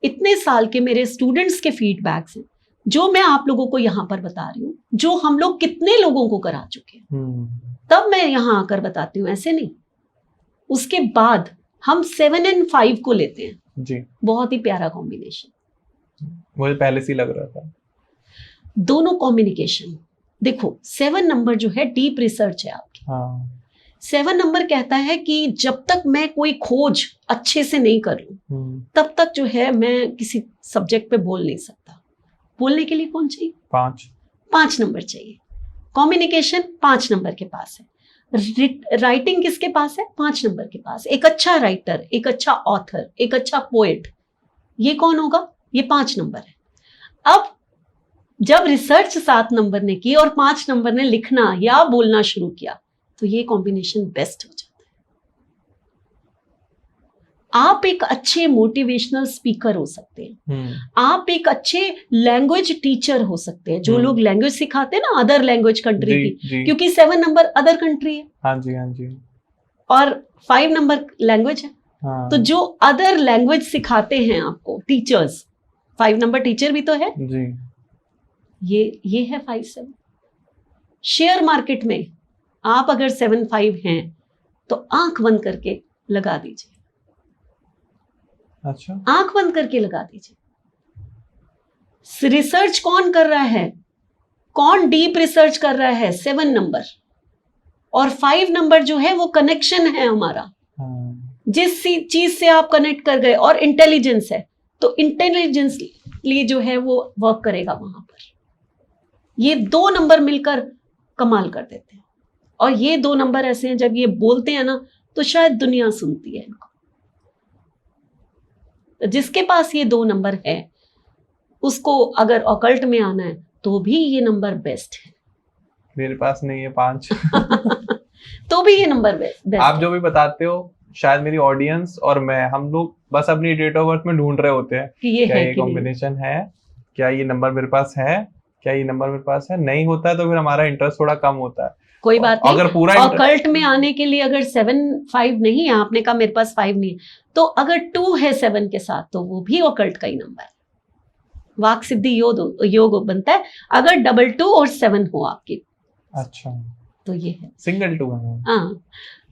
इतने साल के मेरे स्टूडेंट्स के फीडबैक्स हैं, जो मैं आप लोगों को यहाँ पर बता रही हूँ, जो हम लोग कितने लोगों को करा चुके हैं, तब मैं यहाँ आकर बताती हूँ, ऐसे नहीं। उसके बाद हम 7 and 5 को लेते हैं जी, बहुत ही प्यारा कॉम्बिनेशन, मुझे पहले से ही लग रहा था। दोनों कॉम्बिनेशन देखो, 7 नंबर जो है डीप रिसर्च है आपकी। 7 नंबर कहता है कि जब तक मैं कोई खोज अच्छे से नहीं कर लूं, तब तक जो है मैं किसी सब्जेक्ट पे बोल नहीं सकता। बोलने के लिए कौन चाहिए? 5 नंबर चाहिए। कम्युनिकेशन 5 नंबर के पास है। राइटिंग किसके पास है? 5 नंबर के पास। एक अच्छा राइटर, एक अच्छा ऑथर, एक अच्छा पोएट, ये कौन होगा? ये 5 नंबर है। अब जब रिसर्च 7 नंबर ने की और 5 नंबर ने लिखना या बोलना शुरू किया, तो ये कॉम्बिनेशन बेस्ट हो जाता आप एक अच्छे मोटिवेशनल स्पीकर हो सकते हैं, आप एक अच्छे लैंग्वेज टीचर हो सकते हैं, जो लोग लैंग्वेज सिखाते हैं ना अदर लैंग्वेज कंट्री की, क्योंकि 7 नंबर अदर कंट्री है। हाँ जी, हाँ जी। और 5 नंबर लैंग्वेज है। हाँ। तो जो अदर लैंग्वेज सिखाते हैं आपको टीचर्स, 5 नंबर टीचर भी तो है जी। ये है 5-7। शेयर मार्केट में आप अगर 7-5 हैं तो आंख बंद करके लगा दीजिए। अच्छा। आंख बंद करके लगा दीजिए। रिसर्च कौन कर रहा है, कौन डीप रिसर्च कर रहा है? 7 नंबर। और 5 नंबर जो है वो कनेक्शन है हमारा। जिस चीज से आप कनेक्ट कर गए, और इंटेलिजेंस है, तो इंटेलिजेंसली जो है वो वर्क करेगा वहां पर। ये 2 नंबर मिलकर कमाल कर देते हैं। और ये 2 नंबर ऐसे हैं, जब ये बोलते हैं ना तो शायद दुनिया सुनती है इनको। तो जिसके पास ये 2 नंबर है उसको अगर ऑकल्ट में आना है तो भी ये नंबर बेस्ट है। मेरे पास नहीं है 5। तो भी ये नंबर बेस्ट। आप जो भी बताते हो, शायद मेरी ऑडियंस और मैं, हम लोग बस अपनी डेट ऑफ बर्थ में ढूंढ रहे होते हैं कि ये क्या है ये कि कॉम्बिनेशन है, क्या ये नंबर मेरे पास है, क्या ये नंबर मेरे पास है। नहीं होता है तो फिर हमारा इंटरेस्ट थोड़ा कम होता है। कोई बात नहीं। अगर पूरा ऑकल्ट में आने के लिए अगर 7-5 नहीं है, आपने कहा मेरे पास 5 नहीं है, तो अगर 2 है 7 के साथ तो वो भी ऑकल्ट का ही नंबर है। वाक सिद्धि योग बनता है अगर 2 और 7 हो आपकी। अच्छा, तो ये है सिंगल 2 है। हाँ,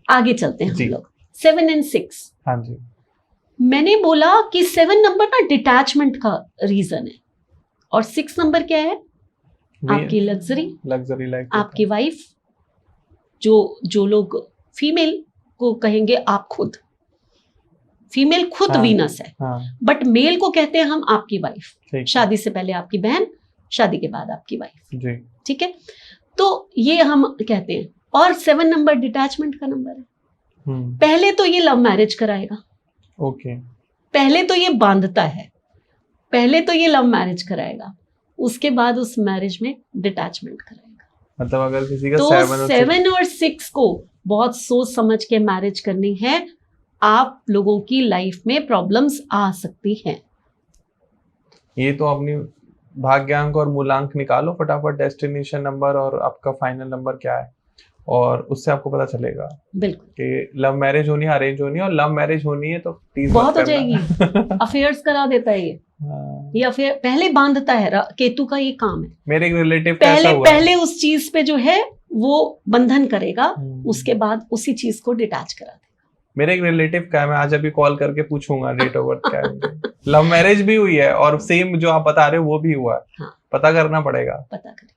आगे चलते हैं हम लोग। 7 और 6। हाँ जी। मैंने बोला कि 7 नंबर ना डिटैचमेंट का रीजन है, और 6 नंबर क्या है? आपकी लग्जरी लाइफ, आपकी वाइफ। जो लोग फीमेल को कहेंगे आप खुद, फीमेल खुद हाँ, वीनस है। हाँ, बट मेल को कहते हैं हम आपकी वाइफ। शादी से पहले आपकी बहन, शादी के बाद आपकी वाइफ जी। ठीक है, तो ये हम कहते हैं। और 7 नंबर डिटैचमेंट का नंबर है। पहले तो ये लव मैरिज कराएगा। ओके। पहले तो ये बांधता है, पहले तो ये लव मैरिज कराएगा, उसके बाद उस मैरिज में डिटैचमेंट कराएगा। मतलब अगर किसी का तो 7 और 6 को बहुत सोच समझ के मैरिज करनी है। आप लोगों की लाइफ में प्रॉब्लम्स आ सकती हैं। ये तो अपनी भाग्यांक और मूलांक निकालो फटाफट, डेस्टिनेशन नंबर और आपका फाइनल नंबर क्या है, और उससे आपको पता चलेगा बिल्कुल कि लव मैरिज होनी है, अरेंज होनी है। और लव मैरिज होनी है तो प्लीज बहुत हो जाएगी। अफेयर्स करा देता है ये अफेयर पहले बांधता है। केतु का ये काम है। मेरे एक रिलेटिव पहले उस चीज पे जो है वो बंधन करेगा, उसके बाद उसी चीज को डिटैच करा देगा। मेरे एक रिलेटिव का है, मैं आज अभी कॉल करके पूछूंगा डेट ऑफ बर्थ क्या है। लव मैरिज भी हुई है और सेम जो आप बता रहे हो वो भी हुआ है। हाँ। पता करना पड़ेगा। पता करें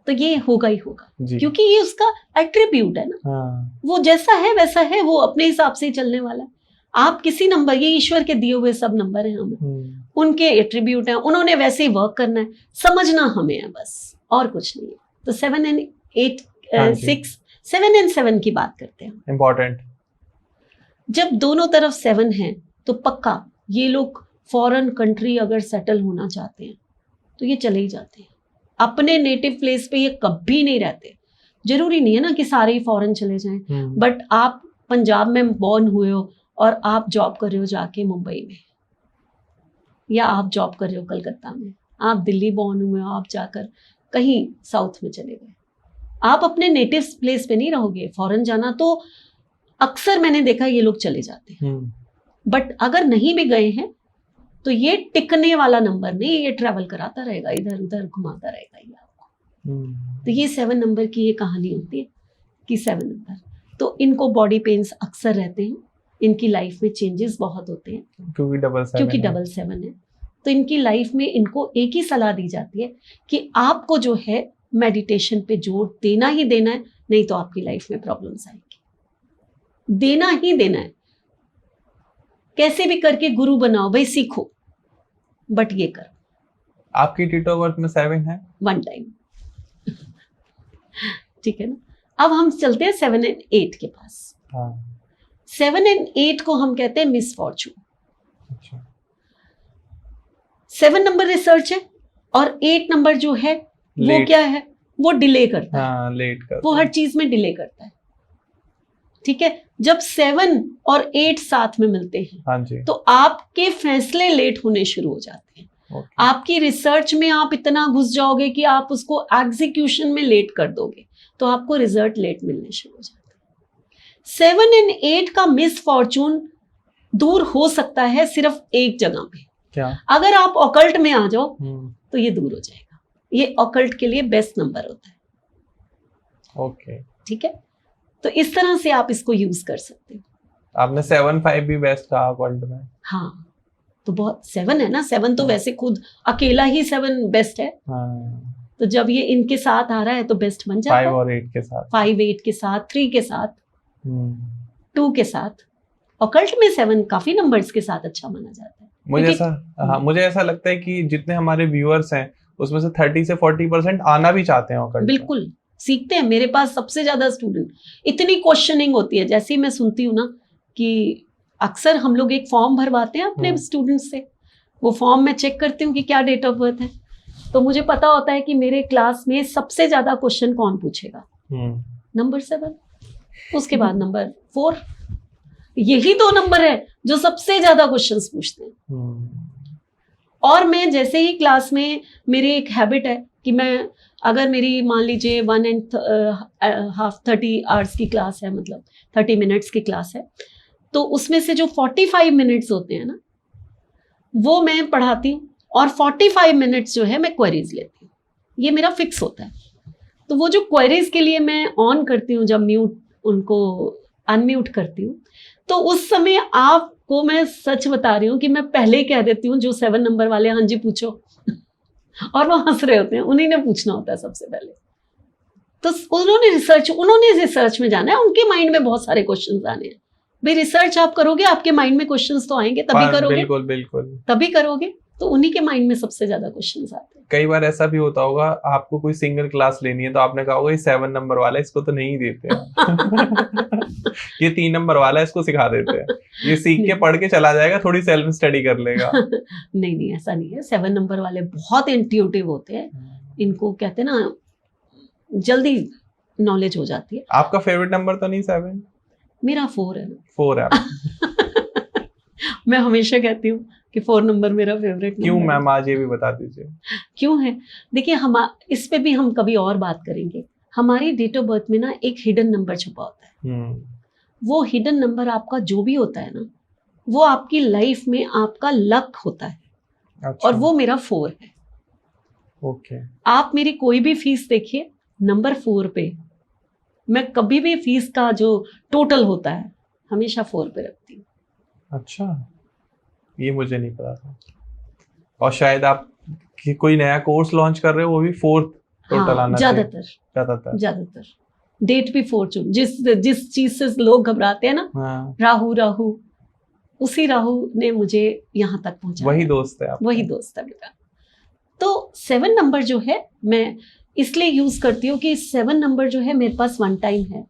तो ये होगा ही होगा, क्योंकि ये उसका एट्रीब्यूट है ना। हाँ। वो जैसा है वैसा है, वो अपने हिसाब से ही चलने वाला है। आप किसी नंबर, ये ईश्वर के दिए हुए सब नंबर हैं हमें, उनके एट्रीब्यूट हैं, उन्होंने वैसे ही वर्क करना है, समझना हमें है बस, और कुछ नहीं है। तो 7 और 8 6 7 और 7 की बात करते हैं। इम्पोर्टेंट। जब दोनों तरफ 7 है तो पक्का ये लोग फॉरेन कंट्री अगर सेटल होना चाहते हैं तो ये चले ही जाते हैं। अपने नेटिव प्लेस पे ये कभी नहीं रहते। जरूरी नहीं है ना कि सारे ही फॉरेन चले जाएं, बट आप पंजाब में बॉर्न हुए हो और आप जॉब कर रहे हो जाके मुंबई में, या आप जॉब कर रहे हो कलकत्ता में, आप दिल्ली बॉर्न हुए हो, आप जाकर कहीं साउथ में चले गए, आप अपने नेटिव प्लेस पे नहीं रहोगे। फॉरेन जाना तो अक्सर मैंने देखा ये लोग चले जाते हैं। बट अगर नहीं भी गए हैं तो ये टिकने वाला नंबर नहीं, ये ट्रैवल कराता रहेगा, इधर उधर घुमाता रहेगा ये आपको। तो ये 7 नंबर की ये कहानी होती है कि 7 नंबर तो इनको बॉडी पेन्स अक्सर रहते हैं, इनकी लाइफ में चेंजेस बहुत होते हैं क्योंकि डबल 7 है। तो इनकी लाइफ में इनको एक ही सलाह दी जाती है कि आपको जो है मेडिटेशन पे जोर देना ही देना है, नहीं तो आपकी लाइफ में प्रॉब्लम्स आएंगी। देना ही देना है, कैसे भी करके गुरु बनाओ भाई, सीखो, बट ये करो। आपकी डेट ऑफ बर्थ में 7 है 1 टाइम। ठीक है ना। अब हम चलते हैं 7 और 8 के पास। 7 और 8 को हम कहते हैं मिसफॉर्चून। अच्छा। 7 नंबर रिसर्च है और 8 नंबर जो है वो क्या है, वो डिले करता है। लेट करता है, वो हर चीज में डिले करता है। ठीक है। जब 7 और 8 साथ में मिलते हैं, हाँ जी, तो आपके फैसले लेट होने शुरू हो जाते हैं। ओके, आपकी रिसर्च में आप इतना घुस जाओगे कि आप उसको एग्जीक्यूशन में लेट कर दोगे, तो आपको रिजल्ट लेट मिलने शुरू हो जाते हैं। 7 एंड 8 का मिस फॉर्चून दूर हो सकता है सिर्फ एक जगह पे, क्या? अगर आप ऑकल्ट में आ जाओ हम्म, तो ये दूर हो जाएगा। ये ऑकल्ट के लिए बेस्ट नंबर होता है, ओके। ठीक है। तो इस तरह से आप इसको यूज कर सकते हो। आपने 7-5 भी बेस्ट कहा वर्ल्ड में। हाँ, तो बहुत 7 है ना, 7 तो वैसे खुद अकेला ही 7 बेस्ट है, हाँ, तो जब ये इनके साथ आ रहा है तो बेस्ट बन जाता 5 है। और 8 के साथ। 5 8 के साथ, 3 के साथ, हम्म, 2 के साथ। ऑकल्ट में 7 काफी नंबर्स के साथ अच्छा माना जाता है। मुझे क्योंकि- ऐसा, हाँ, मुझे ऐसा लगता है कि जितने हमारे व्यूअर्स हैं उसमें से 30 से 40% आना भी चाहते हैं ओकल्ट में। बिल्कुल सीखते हैं। मेरे पास सबसे ज्यादा स्टूडेंट, इतनी क्वेश्चनिंग होती है। जैसे ही मैं सुनती हूँ ना कि अक्सर हम लोग एक फॉर्म भरवाते हैं अपने स्टूडेंट्स से, वो फॉर्म मैं चेक करती हूँ कि क्या डेट ऑफ बर्थ है, तो मुझे पता होता है कि मेरे क्लास में सबसे ज्यादा क्वेश्चन कौन पूछेगा। नंबर 7, उसके बाद नंबर 4, यही 2 नंबर है जो सबसे ज्यादा क्वेश्चंस पूछते हैं। और मैं जैसे ही क्लास में, मेरी एक हैबिट है कि मैं, अगर मेरी मान लीजिए 1 and हाफ 30 आवर्स की क्लास है, मतलब 30 मिनट्स की क्लास है, तो उसमें से जो 45 मिनट्स होते हैं ना, वो मैं पढ़ाती हूँ, और 45 मिनट्स जो है मैं क्वेरीज लेती हूँ। ये मेरा फिक्स होता है। तो वो जो क्वेरीज के लिए मैं ऑन करती हूँ, जब म्यूट, उनको अनम्यूट करती हूँ, तो उस समय आपको मैं सच बता रही हूँ कि मैं पहले ही कह देती हूँ जो 7 नंबर वाले, हाँ जी पूछो और वो हंस रहे होते हैं, उन्हीं ने पूछना होता है सबसे पहले। तो उन्होंने रिसर्च में जाना है, उनके माइंड में बहुत सारे क्वेश्चंस आने हैं। भाई रिसर्च आप करोगे, आपके माइंड में क्वेश्चंस तो आएंगे, तभी करोगे, बिल्कुल बिल्कुल, तभी करोगे, तो उन्हीं के माइंड में सबसे ज्यादा क्वेश्चंस आते हैं। कई बार ऐसा भी होता होगा, आपको कोई सिंगल क्लास लेनी है तो आपने कहा होगा ये 7 नंबर वाला है, इसको तो नहीं देते हैं। ये 3 नंबर वाला है, इसको सिखा देते हैं, ये सीख के पढ़ के चला जाएगा, थोड़ी सेल्फ स्टडी कर लेगा। नहीं, ऐसा नहीं है। 7 नंबर वाले बहुत इंट्यूटिव होते हैं, इनको कहते हैं ना, जल्दी नॉलेज हो जाती है। आपका फेवरेट नंबर तो नहीं 7? मेरा 4 है। 4 है। मैं हमेशा कहती हूँ कि 4 नंबर मेरा फेवरेट नंबर। क्यों मैम, आज ये भी बता दीजिए। क्यों है, देखिए, हम इस पे भी हम कभी और बात करेंगे। हमारी डेट ऑफ बर्थ में ना एक हिडन नंबर छुपा होता है। वो हिडन नंबर आपका जो भी होता है ना, वो आपकी लाइफ में आपका लक होता है। अच्छा। और वो मेरा 4 है। ओके। आप मेरी कोई भी फीस देखिए, नंबर 4 पे, मैं कभी भी फीस का जो टोटल होता है हमेशा 4 पे रखती हूँ। अच्छा, ये मुझे नहीं पता था। और शायद आप कोई नया कोर्स लॉन्च कर रहे हो, वो भी 4 टोटल आना चाहिए ज्यादातर डेट भी 4 चुन। जिस चीज से लोग घबराते हैं ना, हाँ। राहु, उसी राहु ने मुझे यहाँ तक पहुंचाया। वही दोस्त है आपका। वही दोस्त है मेरा। तो 7 नंबर जो है मैं इसलिए यूज करती हूँ कि 7 नंबर जो है मेरे पास 1 टाइम है,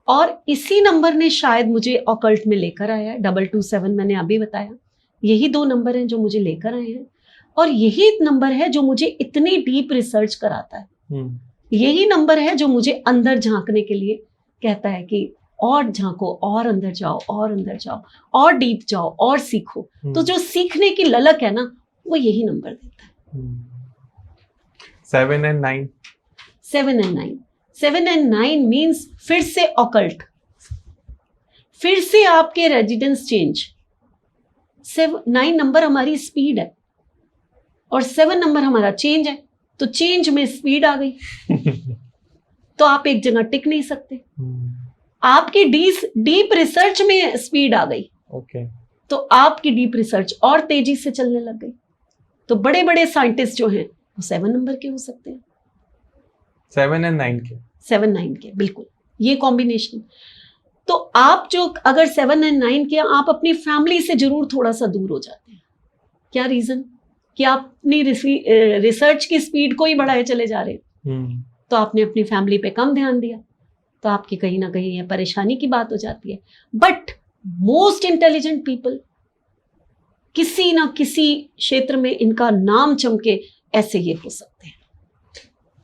और इसी नंबर ने शायद मुझे ऑकल्ट में लेकर आया है। 227 मैंने अभी बताया, यही 2 नंबर हैं जो मुझे लेकर आए हैं, और यही नंबर है जो मुझे इतनी डीप रिसर्च कराता है। यही नंबर है जो मुझे अंदर झांकने के लिए कहता है कि और झांको, और अंदर जाओ, और अंदर जाओ, और डीप जाओ, और सीखो। तो जो सीखने की ललक है ना, वो यही नंबर देता है। 7 and 9। 7 and 9 मीन्स फिर से ऑकल्ट, फिर से आपके रेजिडेंस चेंज। 9 नंबर हमारी स्पीड है, और 7 नंबर हमारा चेंज है। तो चेंज में स्पीड आ गई, तो आप एक जगह टिक नहीं सकते। आपकी डीप रिसर्च में स्पीड आ गई, ओके, तो आपकी डीप रिसर्च और तेजी से चलने लग गई। तो बड़े बड़े साइंटिस्ट जो हैं वो 7 नंबर के हो सकते हैं। 7 and 9 के, 7 9 के, बिल्कुल, ये कॉम्बिनेशन। तो आप जो अगर 7 and 9 के, आप अपनी फैमिली से जरूर थोड़ा सा दूर हो जाते हैं। क्या रीजन? कि आप अपनी रिसर्च की स्पीड को ही बढ़ाए चले जा रहे हैं, तो आपने अपनी फैमिली पे कम ध्यान दिया, तो आपकी कहीं ना कहीं ये परेशानी की बात हो जाती है। बट मोस्ट इंटेलिजेंट पीपल, किसी ना किसी क्षेत्र में इनका नाम चमके, ऐसे ये हो सकते हैं।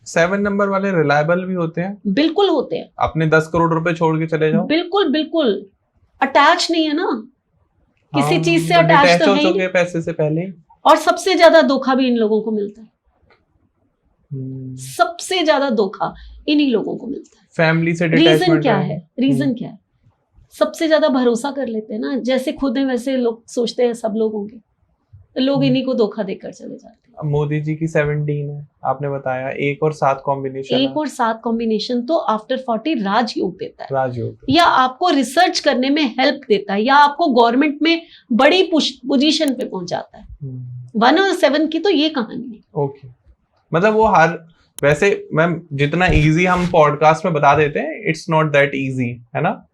7 नंबर वाले रिलायबल भी होते हैं? बिल्कुल होते हैं। आपने 10 करोड़ रुपए छोड़ के चले जाओ? बिल्कुल बिल्कुल, अटैच नहीं है ना, किसी हाँ, चीज से तो अटैच detach तो हो है ही चुके नहीं। हैं पैसे से पहले ही। और सबसे ज्यादा धोखा भी इन लोगों को मिलता है, हम्म, सबसे ज्यादा धोखा इन्हीं लोगों को मिलता है। फैमिली से रीजन डिटैचमेंट क्या है। है? रीजन क्या है? सबसे ज्यादा भरोसा कर लेते हैं ना, जैसे खुद है वैसे लोग सोचते हैं सब लोग होंगे, तो लोग इन्हीं को धोखा देकर चले जाते हैं। अब मोदी जी की 17 है, आपने बताया 1 और 7 कॉम्बिनेशन 1 और 7 कॉम्बिनेशन तो आफ्टर 40 राजयोग देता है, राजयोग। या आपको रिसर्च करने में हेल्प देता है, या आपको गवर्नमेंट में बड़ी पोजीशन पे पहुंचाता है। 1 और 7 की तो ये कहानी है। ओके, मतलब वो हर, वैसे मैम जितना इजी हम पॉडकास्ट में बता देते हैं, इट्स नॉट दैट इजी, है ना?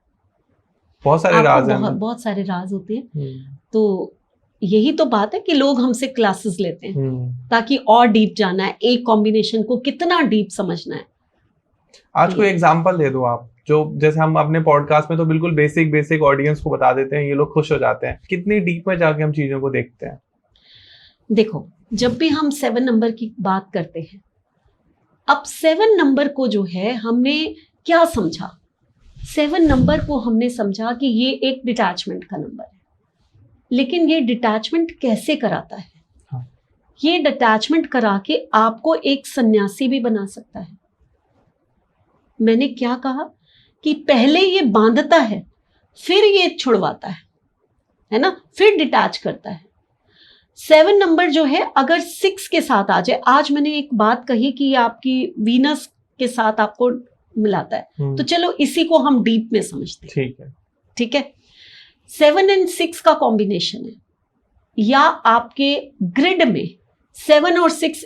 बहुत सारे आपको राज हैं। बहुत सारे राज होते हैं। तो यही तो बात है कि लोग हमसे क्लासेस लेते हैं ताकि और डीप जाना है, एक कॉम्बिनेशन को कितना डीप समझना है। आज कोई एग्जांपल दे दो आप, जो जैसे हम अपने पॉडकास्ट में तो बिल्कुल बेसिक बेसिक ऑडियंस को बता देते हैं, ये लोग खुश हो जाते हैं, कितनी डीप में जाके हम चीजों को देखते हैं? देखो, जब भी हम 7 नंबर की बात करते हैं, अब 7 नंबर को जो है हमने क्या समझा? 7 नंबर को हमने समझा कि ये एक डिटैचमेंट का नंबर है, लेकिन ये डिटैचमेंट कैसे कराता है? हाँ। ये डिटैचमेंट करा के आपको एक सन्यासी भी बना सकता है। मैंने क्या कहा कि पहले ये बांधता है, फिर ये छुड़वाता है ना, फिर डिटैच करता है। 7 नंबर जो है अगर 6 के साथ आ जाए, आज मैंने एक बात कही कि ये आपकी वीनस के साथ आपको मिलाता है, तो चलो इसी को हम डीप में समझते हैं। ठीक है, ठीक है। 7 और 6 का कॉम्बिनेशन है, या आपके ग्रिड में 7 और 6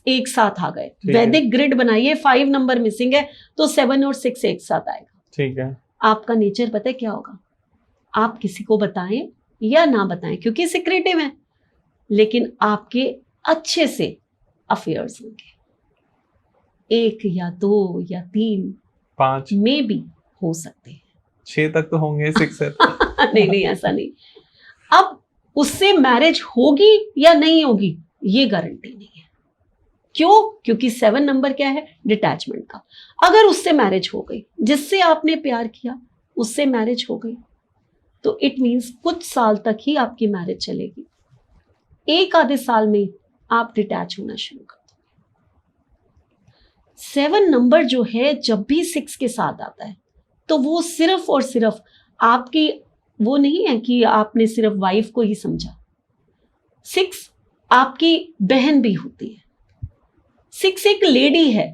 एक साथ आ गए, वैदिक ग्रिड बनाइए, 5 नंबर मिसिंग है तो 7 और 6 एक साथ आएगा। ठीक है। आपका नेचर पता है क्या होगा? आप किसी को बताएं या ना बताएं, क्योंकि सिक्रेटिव है, लेकिन आपके अच्छे से अफेयर्स होंगे, 1 या 2 या 3 5 में भी हो सकते हैं, 6 तक तो होंगे, 6 से नहीं ऐसा नहीं। अब उससे मैरिज होगी या नहीं होगी ये गारंटी नहीं है। क्यों? क्योंकि 7 नंबर क्या है? डिटैचमेंट का। अगर उससे मैरिज हो गई, जिससे आपने प्यार किया उससे मैरिज हो गई, तो इट मींस कुछ साल तक ही आपकी मैरिज चलेगी, 1 आधे साल में आप डिटैच होना शुरू कर दो। 7 नंबर जो है जब भी 6 के साथ आता है, तो वो सिर्फ और सिर्फ आपकी, वो नहीं है कि आपने सिर्फ वाइफ को ही समझा। 6 आपकी बहन भी होती है, 6 एक लेडी है,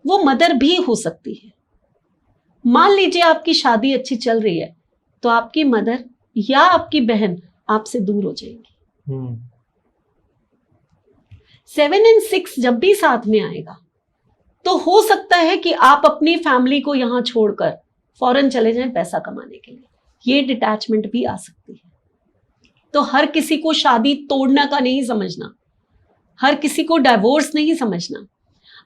वो मदर भी हो सकती है। मान लीजिए आपकी शादी अच्छी चल रही है, तो आपकी मदर या आपकी बहन आपसे दूर हो जाएंगी। 7 और 6 जब भी साथ में आएगा, तो हो सकता है कि आप अपनी फैमिली को यहां छोड़कर फॉरेन चले जाएं पैसा कमाने के लिए, ये डिटैचमेंट भी आ सकती है। तो हर किसी को शादी तोड़ना का नहीं समझना, हर किसी को डाइवोर्स नहीं समझना,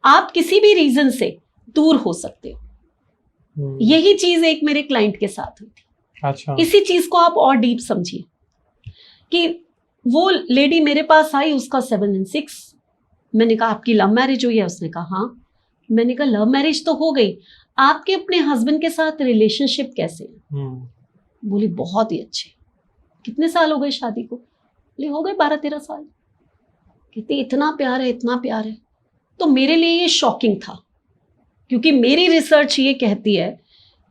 आप किसी भी रीजन से दूर हो सकते हो। यही चीज एक मेरे क्लाइंट के साथ हुई थी। अच्छा। इसी चीज को आप और डीप समझिए कि वो लेडी मेरे पास आई, उसका 7 और 6। मैंने कहा आपकी लव मैरिज हुई है? उसने कहा हाँ। मैंने कहा लव मैरिज तो हो गई, आपके अपने हस्बैंड के साथ रिलेशनशिप कैसे है? बोली बहुत ही अच्छे। कितने साल हो गए शादी को? बोली हो गए 12-13 साल। कहती इतना प्यार है, इतना प्यार है। तो मेरे लिए ये शॉकिंग था, क्योंकि मेरी रिसर्च ये कहती है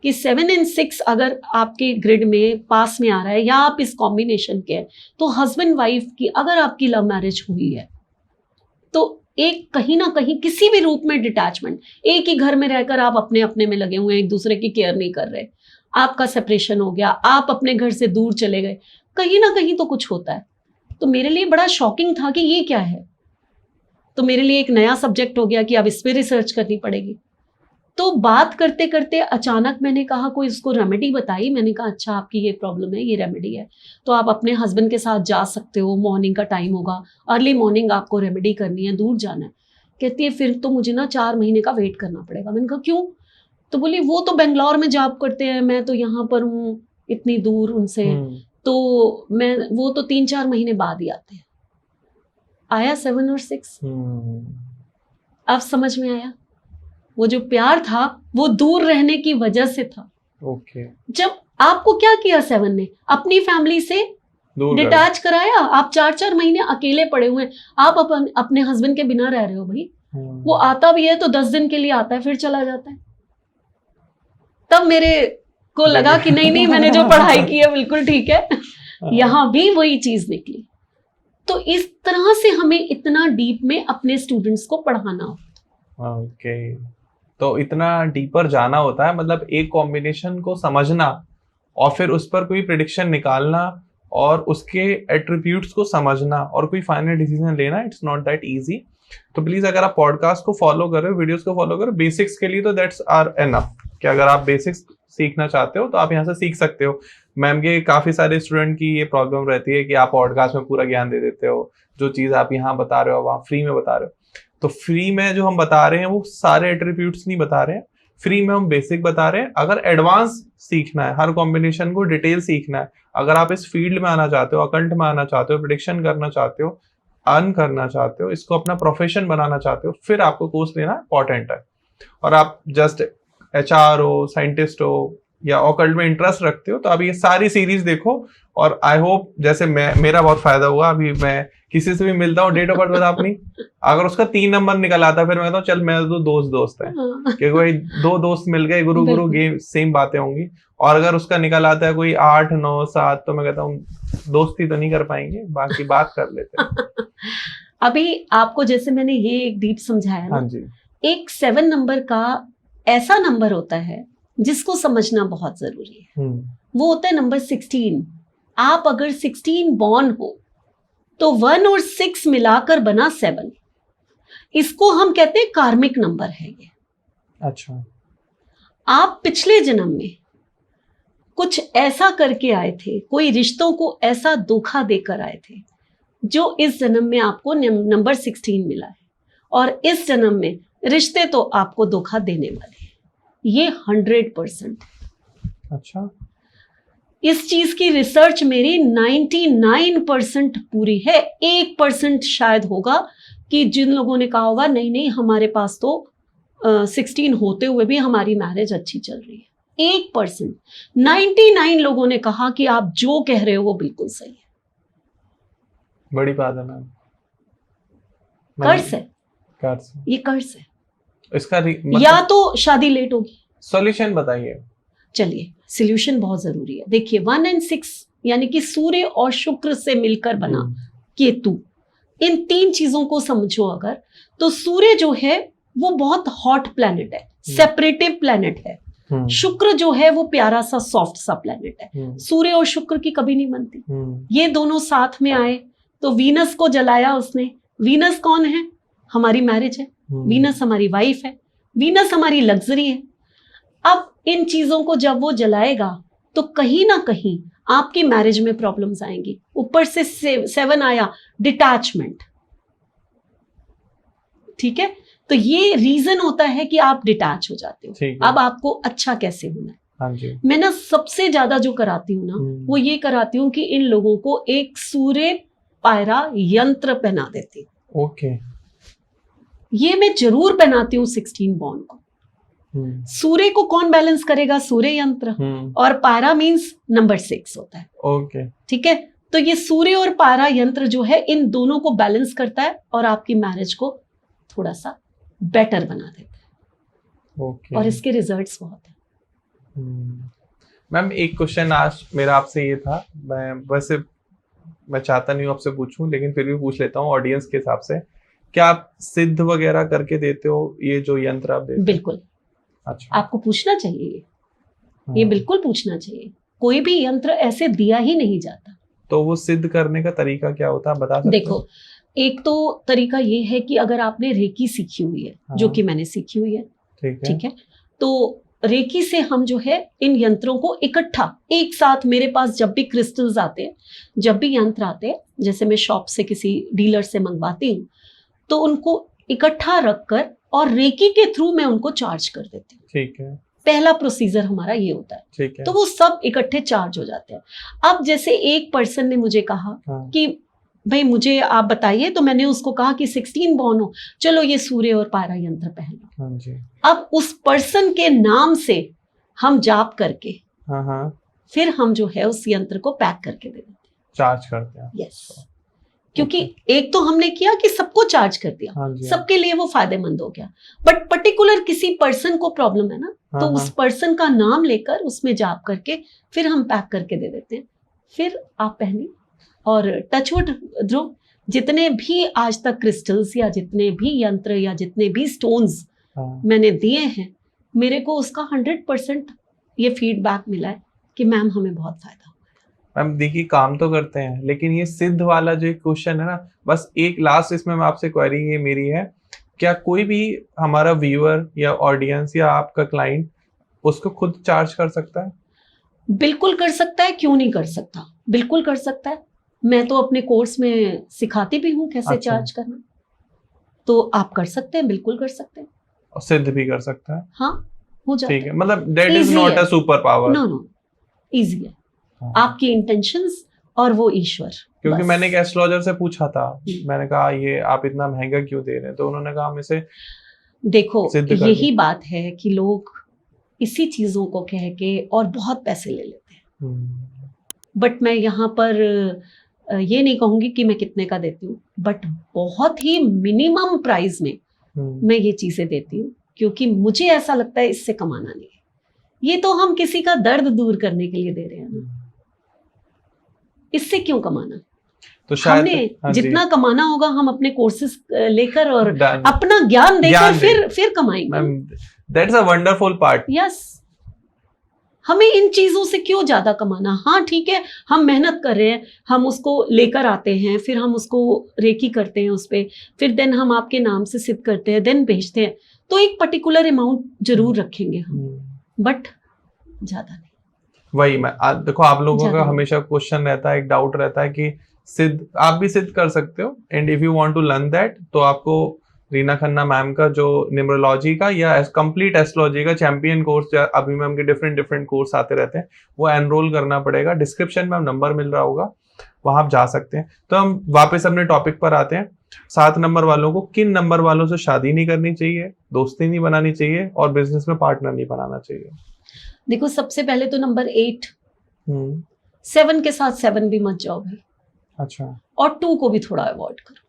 कि 7 और 6 अगर आपके ग्रिड में पास में आ रहा है, या आप इस कॉम्बिनेशन के हैं, तो हस्बैंड वाइफ की अगर आपकी लव मैरिज हुई है, तो एक कहीं ना कहीं किसी भी रूप में डिटैचमेंट, एक ही घर में रहकर आप अपने अपने में लगे हुए हैं, एक दूसरे की केयर नहीं कर रहे, आपका सेपरेशन हो गया, आप अपने घर से दूर चले गए, कहीं ना कहीं तो कुछ होता है। तो मेरे लिए बड़ा शॉकिंग था कि ये क्या है। तो मेरे लिए एक नया सब्जेक्ट हो गया कि अब इस पर रिसर्च करनी पड़ेगी। तो बात करते करते अचानक मैंने कहा कोई उसको रेमेडी बताई। मैंने कहा अच्छा आपकी ये प्रॉब्लम है, ये रेमेडी है, तो आप अपने हस्बैंड के साथ जा सकते हो, मॉर्निंग का टाइम होगा, अर्ली मॉर्निंग आपको रेमेडी करनी है, दूर जाना है। कहती है फिर तो मुझे ना 4 महीने का वेट करना पड़ेगा। मैंने कहा क्यों? तो बोली वो तो बेंगलोर में जॉब करते हैं, मैं तो यहाँ पर हूँ इतनी दूर उनसे, तो मैं, वो तो 3-4 महीने बाद ही आते हैं। आया 7 और 6। अब समझ में आया, वो जो प्यार था वो दूर रहने की वजह से था। ओके। जब आपको क्या किया 7 ने? अपनी फैमिली से दूर कर डिटैच कराया। आप 4-4 महीने अकेले पड़े हुए हैं। आप अपने हस्बैंड के बिना रह रहे हो भाई। वो आता भी है तो 10 दिन के लिए आता है, फिर चला जाता है। तब मेरे को लगा कि नहीं नहीं, मैंने जो पढ़ाई की है बिल्कुल ठीक है। यहाँ भी वही चीज निकली। तो इस तरह से हमें इतना डीप में अपने स्टूडेंट्स को पढ़ाना होता है। ओके, तो इतना डीपर जाना होता है, मतलब एक कॉम्बिनेशन को समझना और फिर उस पर कोई प्रिडिक्शन निकालना और उसके एट्रीब्यूट्स को समझना और कोई फाइनल डिसीजन लेना, इट्स नॉट दैट इजी। तो प्लीज अगर आप पॉडकास्ट को फॉलो कर रहे हो, वीडियोस को फॉलो करो बेसिक्स के लिए, तो दैट्स आर एनफ कि अगर आप बेसिक्स सीखना चाहते हो तो आप यहाँ से सीख सकते हो। मैम के काफी सारे स्टूडेंट की ये प्रॉब्लम रहती है कि आप पॉडकास्ट में पूरा ज्ञान दे देते हो, जो चीज आप यहाँ बता रहे हो वहाँ फ्री में बता रहे हो। तो फ्री में जो हम बता रहे हैं वो सारे एट्रीब्यूट्स नहीं बता रहे हैं, फ्री में हम बेसिक बता रहे हैं। अगर एडवांस सीखना है, हर कॉम्बिनेशन को डिटेल सीखना है, अगर आप इस फील्ड में आना चाहते हो, अकल्ट में आना चाहते हो, प्रेडिक्शन करना चाहते हो, अर्न करना चाहते हो, इसको अपना प्रोफेशन बनाना चाहते हो, फिर आपको कोर्स लेना इंपॉर्टेंट है। और आप जस्ट HR हो, साइंटिस्ट हो या ऑकल्ट में इंटरेस्ट रखते हो तो अभी ये सारी सीरीज देखो। और आई होप जैसे मेरा बहुत फायदा हुआ, अभी मैं किसी से भी मिलता हूँ, डेट ऑफ बर्थ बता अपनी, अगर उसका 3 नंबर निकल आता है फिर मैं कहता हूँ चल मैं तो दोस्त है, क्योंकि भाई 2 दोस्त मिल गए, गुरु गेम सेम बातें होंगी। और अगर उसका निकल आता है कोई 8, 9, 7 तो मैं कहता हूँ दोस्ती तो नहीं कर पाएंगे, बाकी बात कर लेते हैं। अभी आपको जैसे मैंने ये एक डीप समझाया ना, हाँ जी, एक 7 नंबर का ऐसा नंबर होता है जिसको समझना बहुत जरूरी है। वो होता है नंबर 16। आप अगर 16 बॉर्न हो तो 1 और 6 मिलाकर बना 7। इसको हम कहते हैं कार्मिक नंबर है ये। अच्छा, आप पिछले जन्म में कुछ ऐसा करके आए थे, कोई रिश्तों को ऐसा धोखा देकर आए थे जो इस जन्म में आपको नंबर 16 मिला है। और इस जन्म में रिश्ते तो आपको धोखा देने वाले हैं, ये 100%। अच्छा, इस चीज की रिसर्च मेरी 99% पूरी है। 1% शायद होगा कि जिन लोगों ने कहा होगा नहीं नहीं हमारे पास तो 16 होते हुए भी हमारी मैरिज अच्छी चल रही है। 1%। 99 लोगों ने कहा कि आप जो कह रहे हो वो बिल्कुल सही है। बड़ी बात है मैम। कर्ज है, कर्ज, ये कर्ज है। इसका या तो शादी लेट होगी। सॉल्यूशन बताइए। चलिए, सॉल्यूशन बहुत जरूरी है। देखिए 1 और 6 यानी कि सूर्य और शुक्र से मिलकर बना केतु, इन 3 चीजों को समझो अगर, तो सूर्य जो है वो बहुत हॉट प्लैनेट है, सेपरेटिव प्लैनेट है। शुक्र जो है वो प्यारा सा सॉफ्ट सा प्लैनेट है। सूर्य और शुक्र की कभी नहीं बनती। ये दोनों साथ में आए तो वीनस को जलाया उसने। वीनस कौन है? हमारी मैरिज है। वीनस हमारी वाइफ है। वीनस हमारी लग्जरी है। अब इन चीजों को जब वो जलाएगा तो कहीं ना कहीं आपकी मैरिज में प्रॉब्लम्स आएंगी। ऊपर से 7 आया, डिटैचमेंट। ठीक है, तो ये रीजन होता है कि आप डिटैच हो जाते हो। अब आपको अच्छा कैसे होना है? हाँ जी। मैं ना सबसे ज्यादा जो कराती हूँ ना वो ये कराती हूँ कि इन लोगों को एक सूर्य पायरा यंत्र पहना देती हूँ। ओके, ये मैं जरूर पहनाती हूँ 16 बॉर्न को। सूर्य को कौन बैलेंस करेगा? सूर्य यंत्र। और पायरा मींस नंबर 6 होता है। ओके, ठीक है, तो ये सूर्य और पायरा यंत्र जो है इन दोनों को बैलेंस करता है और आपकी मैरिज को थोड़ा सा बेटर बना देता है। ओके। और इसके रिजल्ट्स बहुत है। मैम एक क्वेश्चन आज मेरा आपसे ये था, मैं चाहता नहीं हूँ आपसे पूछूं लेकिन फिर भी पूछ लेता हूँ ऑडियंस के हिसाब से, क्या आप सिद्ध वगैरह करके देते हो ये जो यंत्र आप देते हो? बिल्कुल। अच्छा, आपको पूछना चाहिए ये बिल्कुल पूछना चाहिए। कोई भी यंत्र ऐसे दिया ही नहीं जाता। तो वो सिद्ध करने का तरीका क्या होता है, बता सकते हो? देखो, एक तो तरीका ये है कि अगर आपने रेकी सीखी हुई है, जो कि मैंने सीखी हुई है, ठीक है, तो रेकी से हम जो है इन यंत्रों को इकट्ठा एक साथ, मेरे पास जब भी क्रिस्टल्स आते हैं, जब भी यंत्र आते हैं, जैसे मैं शॉप से किसी डीलर से मंगवाती हूँ, तो उनको इकट्ठा रखकर और रेकी के थ्रू मैं उनको चार्ज कर देती हूँ। ठीक है, पहला प्रोसीजर हमारा ये होता है। ठीक है। तो वो सब इकट्ठे चार्ज हो जाते हैं। अब जैसे एक पर्सन ने मुझे कहा कि भाई मुझे आप बताइए, तो मैंने उसको कहा कि 16 बॉर्न हो, चलो ये सूर्य और पायरा यंत्र पहन लो। हाँ जी। अब उस पर्सन के नाम से हम जाप करके फिर हम जो है उस यंत्र को पैक करके दे देते हैं। चार्ज करते हैं। यस, क्योंकि एक तो हमने किया कि सबको चार्ज कर दिया, हाँ जी, सबके लिए वो फायदेमंद हो गया, बट पर्टिकुलर किसी पर्सन को प्रॉब्लम है ना, तो उस पर्सन का नाम लेकर उसमें जाप करके फिर हम पैक करके दे देते हैं। फिर आप पहनिए, और टचवुड ध्रुव, जितने भी आज तक क्रिस्टल्स या जितने भी यंत्र या जितने भी स्टोन्स मैंने दिए हैं, मेरे को उसका 100% ये फीडबैक मिला है कि मैम हमें बहुत फायदा। मैम देखिए काम तो करते हैं, लेकिन ये सिद्ध वाला जो एक क्वेश्चन है ना, बस एक लास्ट इसमें मैं आपसे क्वेरी ये मेरी है, क्या कोई भी हमारा व्यूअर या ऑडियंस या आपका क्लाइंट उसको खुद चार्ज कर सकता है? बिल्कुल कर सकता है, क्यों नहीं कर सकता, बिल्कुल कर सकता है। मैं तो अपने कोर्स में सिखाती भी हूँ कैसे अच्छा। चार्ज करना, तो आप कर सकते हैं, बिल्कुल कर सकते हैं। और सिद्ध भी कर सकता है? हाँ, हो जाता ठीक है, मतलब दैट इज Easy नॉट है। A super power. No no, easy है। आपकी इंटेंशंस और वो ईश्वर। क्योंकि बस। मैंने एक एस्ट्रोलॉजर से पूछा था, हम्म। मैंने कहा ये आप इतना महंगा क्यों दे रहे हैं, तो उन्होंने कहा हम इसे देखो, सिद्ध कर यही दो। बात है कि लोग इसी चीजों को कह के और बहुत पैसे ले लेते हैं। बट मैं यहाँ पर ये नहीं कहूंगी कि मैं कितने का देती हूँ, बट बहुत ही मिनिमम प्राइस में मैं ये चीजें देती हूँ, क्योंकि मुझे ऐसा लगता है इससे कमाना नहीं है, ये तो हम किसी का दर्द दूर करने के लिए दे रहे हैं ना, इससे क्यों कमाना। तो शायद हमने हाँ जी, जितना कमाना होगा हम अपने कोर्सेज लेकर और Done. अपना ज्ञान ज्ञान देकर फिर कमाएंगे। Ma'am that's a wonderful part. Yes, हमें इन चीजों से क्यों ज्यादा कमाना। हाँ ठीक है, हम मेहनत कर रहे हैं, हम उसको लेकर आते हैं, फिर हम उसको रेकी करते हैं उस पे, फिर देन हम आपके नाम से सिद्ध करते हैं, देन भेजते हैं, तो एक पर्टिकुलर अमाउंट जरूर रखेंगे हम, बट ज्यादा नहीं। वही मैं देखो आप लोगों ज्यादा का नहीं। हमेशा क्वेश्चन रहता है, एक डाउट रहता है कि सिद्ध आप भी सिद्ध कर सकते हो, and if you want to learn that तो आपको रीना खन्ना मैम का जो न्यूमरोलॉजी का या कंप्लीट एस्ट्रोलॉजी का चैंपियन कोर्स, अभी मैम के डिफरेंट कोर्स आते रहते हैं, वो एनरोल करना पड़ेगा। डिस्क्रिप्शन में नंबर मिल रहा होगा, वहां आप जा सकते हैं। तो हम वापस अपने टॉपिक पर आते हैं। 7 नंबर वालों को किन नंबर वालों से शादी नहीं करनी चाहिए, दोस्ती नहीं बनानी चाहिए, और बिजनेस में पार्टनर नहीं बनाना चाहिए? देखो, सबसे पहले तो नंबर 8, 7 के साथ 7 भी मत जाओ भाई, अच्छा, और 2 को भी थोड़ा अवॉइड करो,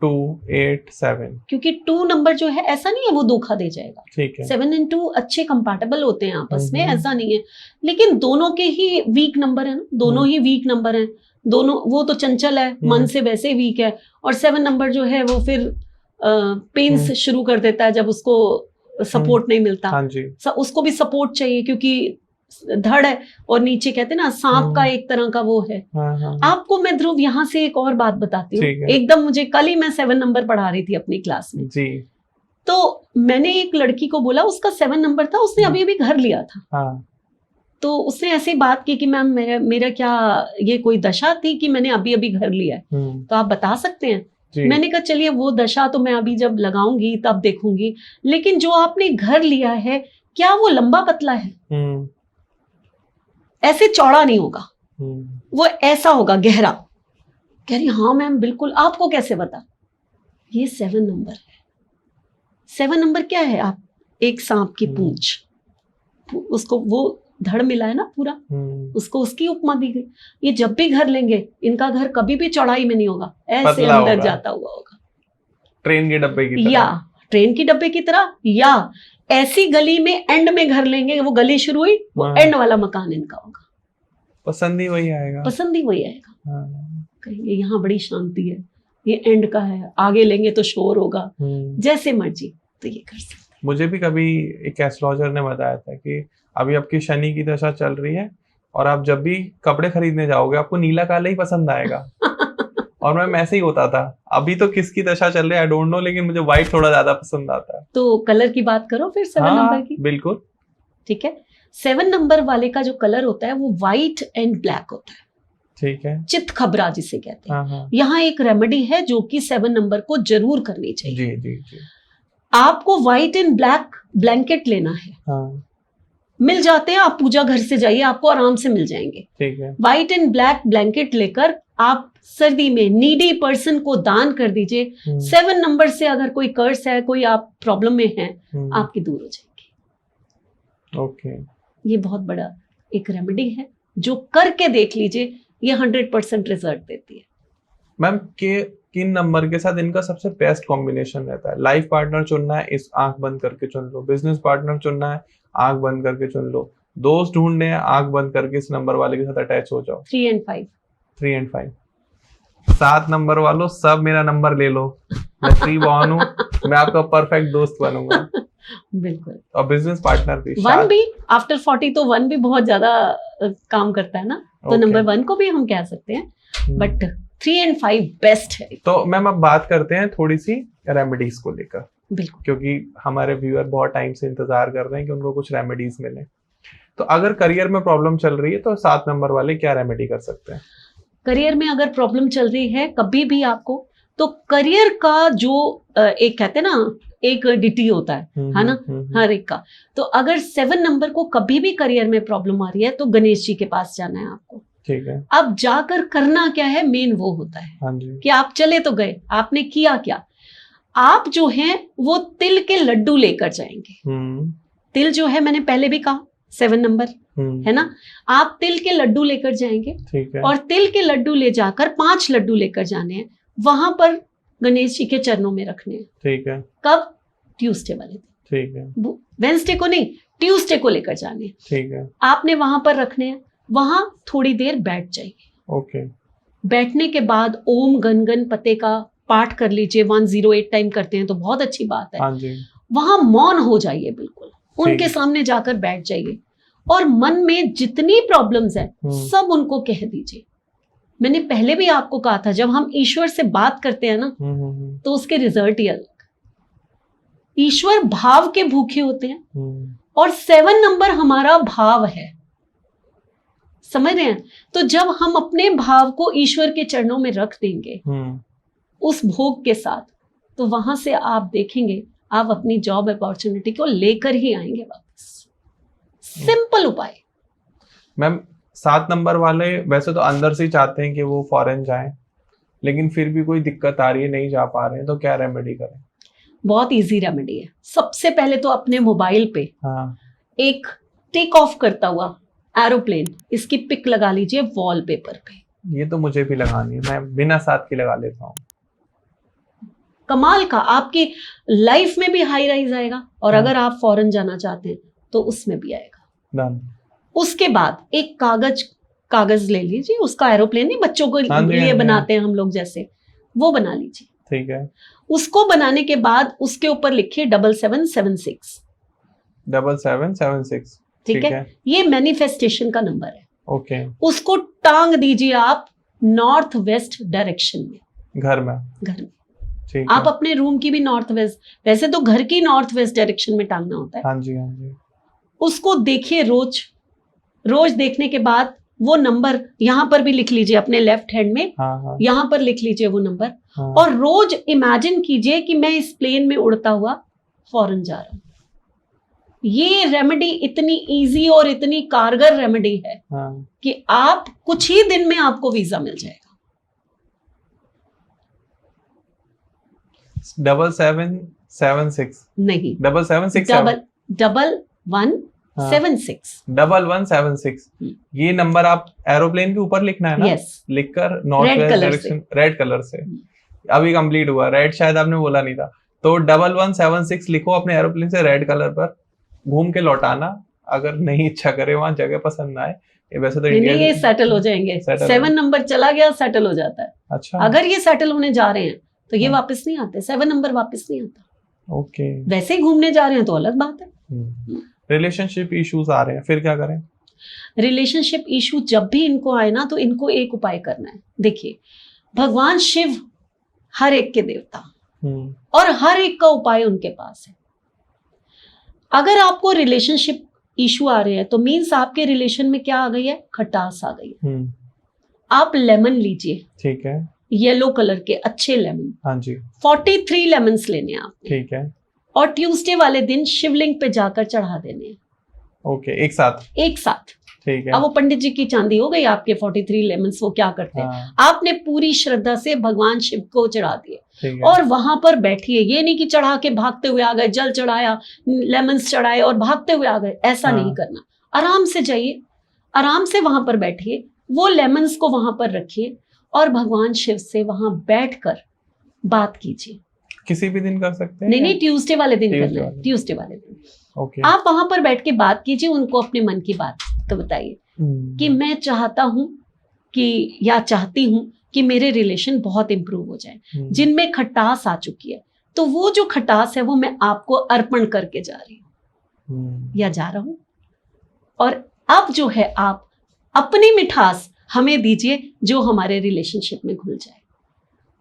2, 8, 7, क्योंकि 2 नंबर जो है ऐसा नहीं है वो धोखा दे जाएगा। ठीक है। 7 and 2 अच्छे कंपैटिबल होते हैं आपस में, हम्म। ऐसा नहीं है, लेकिन दोनों के ही वीक नंबर है ना, दोनों ही वीक नंबर हैं, दोनों, वो तो चंचल है, मन से वैसे वीक है, और 7 नंबर जो है वो फिर पेन्स शुरू कर देता है जब उसको सपोर्ट नहीं मिलता। हाँ जी, उसको भी सपोर्ट चाहिए, क्योंकि धड़ है और नीचे कहते हैं ना सांप का एक तरह का वो है। हाँ। आपको मैं ध्रुव यहाँ से एक और बात बताती हूँ, ठीक है। एकदम मुझे कल ही मैं 7 नंबर पढ़ा रही थी अपनी क्लास में जी, तो मैंने एक लड़की को बोला, उसका 7 नंबर था, उसने अभी अभी घर लिया था, हाँ, तो उसने ऐसी बात की कि मैम मेरा क्या ये कोई दशा थी कि मैंने अभी अभी घर लिया है, तो आप बता सकते हैं? जी, मैंने कहा चलिए वो दशा तो मैं अभी जब लगाऊंगी तब देखूंगी, लेकिन जो आपने घर लिया है क्या वो लंबा पतला है? ऐसे चौड़ा नहीं होगा, वो ऐसा होगा गहरा। कह रही हाँ मैम बिल्कुल, आपको कैसे बता? ये 7 नंबर है। 7 नंबर क्या है? आप एक सांप की पूंछ, उसको वो धड़ मिला है ना पूरा, उसको उसकी उपमा दी गई। ये जब भी घर लेंगे, इनका घर कभी भी चौड़ाई में नहीं होगा, ऐसे अंदर जाता हुआ होगा, ट्रेन के डब्बे की तरह, या ट्रेन की डब्बे की तरह, या ऐसी गली में एंड में घर लेंगे, वो गली शुरू हुई, वो एंड वाला मकान इनका होगा, पसंद ही वही आएगा, पसंद ही वही आएगा। कहेंगे यहाँ बड़ी शांति है, ये एंड का है, आगे लेंगे तो शोर होगा, जैसे मर्जी, तो ये कर सकते। मुझे भी कभी एक एस्ट्रोलॉजर ने बताया था कि अभी आपकी शनि की दशा चल रही है, और आप जब भी कपड़े खरीदने जाओगे आपको नीला काला ही पसंद आएगा। और मैं ऐसे ही होता था, अभी तो किसकी दशा चल रही है आई डोंट नो, लेकिन मुझे व्हाइट थोड़ा ज्यादा पसंद आता है। तो कलर की बात करो फिर 7 नंबर की। बिल्कुल, ठीक है। 7 नंबर वाले का जो कलर होता है वो व्हाइट एंड ब्लैक होता है, ठीक है, चित खबरा जिसे कहते हैं। यहाँ एक रेमेडी है जो कि 7 नंबर को जरूर करनी चाहिए। जी जी जी। आपको व्हाइट एंड ब्लैक ब्लैंकेट लेना है, मिल जाते हैं, आप पूजा घर से जाइए, आपको आराम से मिल जाएंगे। ठीक है। व्हाइट एंड ब्लैक ब्लैंकेट लेकर आप सर्दी में नीडी पर्सन को दान कर दीजिए। 7 नंबर से अगर कोई कर्स है, कोई आप प्रॉब्लम में है, आपकी दूर हो जाएगी। ओके, ये बहुत बड़ा एक रेमेडी है, जो करके देख लीजिए, ये 100% रिजल्ट देती है। मैम के किन नंबर के साथ इनका सबसे बेस्ट कॉम्बिनेशन रहता है? लाइफ पार्टनर चुनना है, इस आंख बंद करके चुन लो। बिजनेस पार्टनर चुनना है, आंख बंद करके चुन लो। दोस्त ढूंढने हैं, आंख बंद करके इस नंबर वाले के साथ अटैच हो जाओ। 3 and 5। 3 and 5। 7 नंबर वालों, सब मेरा नंबर ले लो, मैं फ्री बॉर्न हूँ, मैं आपका परफेक्ट दोस्त बनूंगा। बिल्कुल। और बिजनेस पार्टनर भी। 1 भी आफ्टर 40 तो 1 भी बहुत ज्यादा काम करता है ना, तो नंबर 1 को भी हम कह सकते हैं, बट 3 and 5 बेस्ट है। तो मैम अब बात करते हैं थोड़ी सी रेमेडीज को लेकर, बिल्कुल, क्योंकि हमारे व्यूअर बहुत टाइम से इंतजार कर रहे हैं कि उनको कुछ रेमेडीज मिले। तो अगर करियर में प्रॉब्लम चल रही है तो 7 नंबर वाले क्या रेमेडी कर सकते हैं? करियर में अगर प्रॉब्लम चल रही है कभी भी आपको, तो करियर का जो एक कहते हैं ना, एक डिटी होता है ना, हर एक का। तो अगर 7 नंबर को कभी भी करियर में प्रॉब्लम आ रही है तो गणेश जी के पास जाना है आपको। ठीक है। अब जाकर करना क्या है, मेन वो होता है। हाँ जी। कि आप चले तो गए, आपने किया क्या? आप जो है वो तिल के लड्डू लेकर जाएंगे। तिल जो है, मैंने पहले भी कहा, 7 नंबर है ना, आप तिल के लड्डू लेकर जाएंगे। ठीक है। और तिल के लड्डू ले जाकर 5 लड्डू लेकर जाने हैं, वहां पर गणेश जी के चरणों में रखने हैं। ठीक है। कब? ट्यूसडे वाले दिन। ठीक है। वेंसडे को नहीं, ट्यूसडे को लेकर जाने हैं। ठीक है। आपने वहां पर रखने हैं, वहां थोड़ी देर बैठ जाइए। ओके। बैठने के बाद ओम गण गण पते का पाठ कर लीजिए, 108 टाइम करते हैं तो बहुत अच्छी बात है। हाँ जी। वहां मौन हो जाइए, बिल्कुल उनके सामने जाकर बैठ जाइए और मन में जितनी प्रॉब्लम्स है सब उनको कह दीजिए। मैंने पहले भी आपको कहा था, जब हम ईश्वर से बात करते हैं ना तो उसके रिजल्ट ही अलग। ईश्वर भाव के भूखे होते हैं और 7 नंबर हमारा भाव है, समझ रहे हैं? तो जब हम अपने भाव को ईश्वर के चरणों में रख देंगे उस भोग के साथ, तो वहां से आप देखेंगे आप अपनी जॉब अपॉर्चुनिटी को लेकर ही आएंगे वापस। सिंपल उपाय। मैम 7 नंबर वाले वैसे तो अंदर से ही चाहते हैं कि वो फॉरेन जाएं, लेकिन फिर भी कोई दिक्कत आ रही है, नहीं जा पा रहे हैं, तो क्या रेमेडी करें? बहुत इजी रेमेडी है। सबसे पहले तो अपने मोबाइल पे एक टेक ऑफ करता हुआ एरोप्लेन, इसकी पिक लगा लीजिए वॉलपेपर पे। ये तो मुझे भी लगानी है, मैं बिना 7 की लगा लेता हूँ। कमाल का, आपकी लाइफ में भी हाई राइज आएगा और अगर आप फॉरेन जाना चाहते हैं तो उसमें भी आएगा। डन। उसके बाद एक कागज ले लीजिए, उसका एरोप्लेन नहीं, बच्चों को लिए बनाते हैं हम लोग जैसे, वो बना लीजिए। ठीक है। उसको बनाने के बाद उसके ऊपर लिखिए 7776। 7776। ठीक है। ये मैनिफेस्टेशन का नंबर है। ओके। उसको टांग दीजिए आप नॉर्थ वेस्ट डायरेक्शन में। घर में? घर में। ठीक आप है। अपने रूम की भी नॉर्थ वेस्ट, वैसे तो घर की नॉर्थ वेस्ट डायरेक्शन में टांगना होता है। हाँ जी, हाँ जी। उसको देखिए रोज देखने के बाद वो नंबर यहाँ पर भी लिख लीजिए अपने लेफ्ट हैंड में। हाँ। यहाँ पर लिख लीजिए वो नंबर। हाँ। और रोज इमेजिन कीजिए कि मैं इस प्लेन में उड़ता हुआ फॉरेन जा रहा हूं। ये रेमेडी इतनी इजी और इतनी कारगर रेमेडी है कि आप कुछ ही दिन में आपको वीजा मिल जाएगा। 7776 नहीं, 7767 1176 1176। ये नंबर आप एरोप्लेन के ऊपर लिखना है ना? yes. लिखकर north west direction, red colour से। अभी कंप्लीट हुआ, रेड शायद आपने बोला नहीं था, तो 1176 लिखो अपने एरोप्लेन से, रेड कलर पर घूम के लौटाना। अगर नहीं इच्छा करे, वहां जगह पसंद ना आए, ये वैसे तो इंडिया ये सेटल हो जाएंगे। 7 नंबर चला गया, सेटल हो जाता है। अच्छा। अगर ये सेटल होने जा रहे हैं तो ये वापस नहीं आते, 7 नंबर वापस नहीं आता। ओके। वैसे ही घूमने जा रहे हैं तो अलग बात है। रिलेशनशिप इश्यूज आ रहे हैं, फिर क्या करें? रिलेशनशिप इशू जब भी इनको आए ना तो इनको एक उपाय करना है। देखिए, भगवान शिव हर एक के देवता और हर एक का उपाय उनके पास है। अगर आपको रिलेशनशिप इशू आ रहे हैं तो मीन्स आपके रिलेशन में क्या आ गई है? खटास आ गई है। आप लेमन लीजिए। ठीक है। येलो कलर के अच्छे लेमन। हाँ जी। 43 लेमन्स लेने हैं आपने। ठीक है। और ट्यूसडे वाले दिन शिवलिंग पे जाकर चढ़ा देने हैं। ओके, एक साथ। ठीक है। अब वो पंडित जी की चांदी हो गई आपके 43 लेमन्स। वो क्या करते हैं? आपने पूरी श्रद्धा से भगवान शिव को चढ़ा दिए और वहां पर बैठिए। ये नहीं कि चढ़ा के भागते हुए आ गए, जल चढ़ाया, लेमन्स चढ़ाए और भागते हुए आ गए, ऐसा नहीं करना। आराम से जाइए, आराम से वहां पर बैठिए, वो लेमन्स को वहां पर रखिए और भगवान शिव से वहां बैठकर बात कीजिए। किसी भी दिन कर सकते हैं? नहीं, ट्यूसडे वाले दिन करना है, वाले। ट्यूसडे वाले दिन। ओके। आप वहां पर बैठ के बात कीजिए, उनको अपने मन की बात तो बताइए कि मैं चाहता हूं कि या चाहती हूं कि मेरे रिलेशन बहुत इंप्रूव हो जाए, जिनमें खटास आ चुकी है, तो वो जो खटास है वो मैं आपको अर्पण करके जा रही हूँ या जा रहा हूं, और अब जो है आप अपनी मिठास हमें दीजिए जो हमारे रिलेशनशिप में घुल जाए।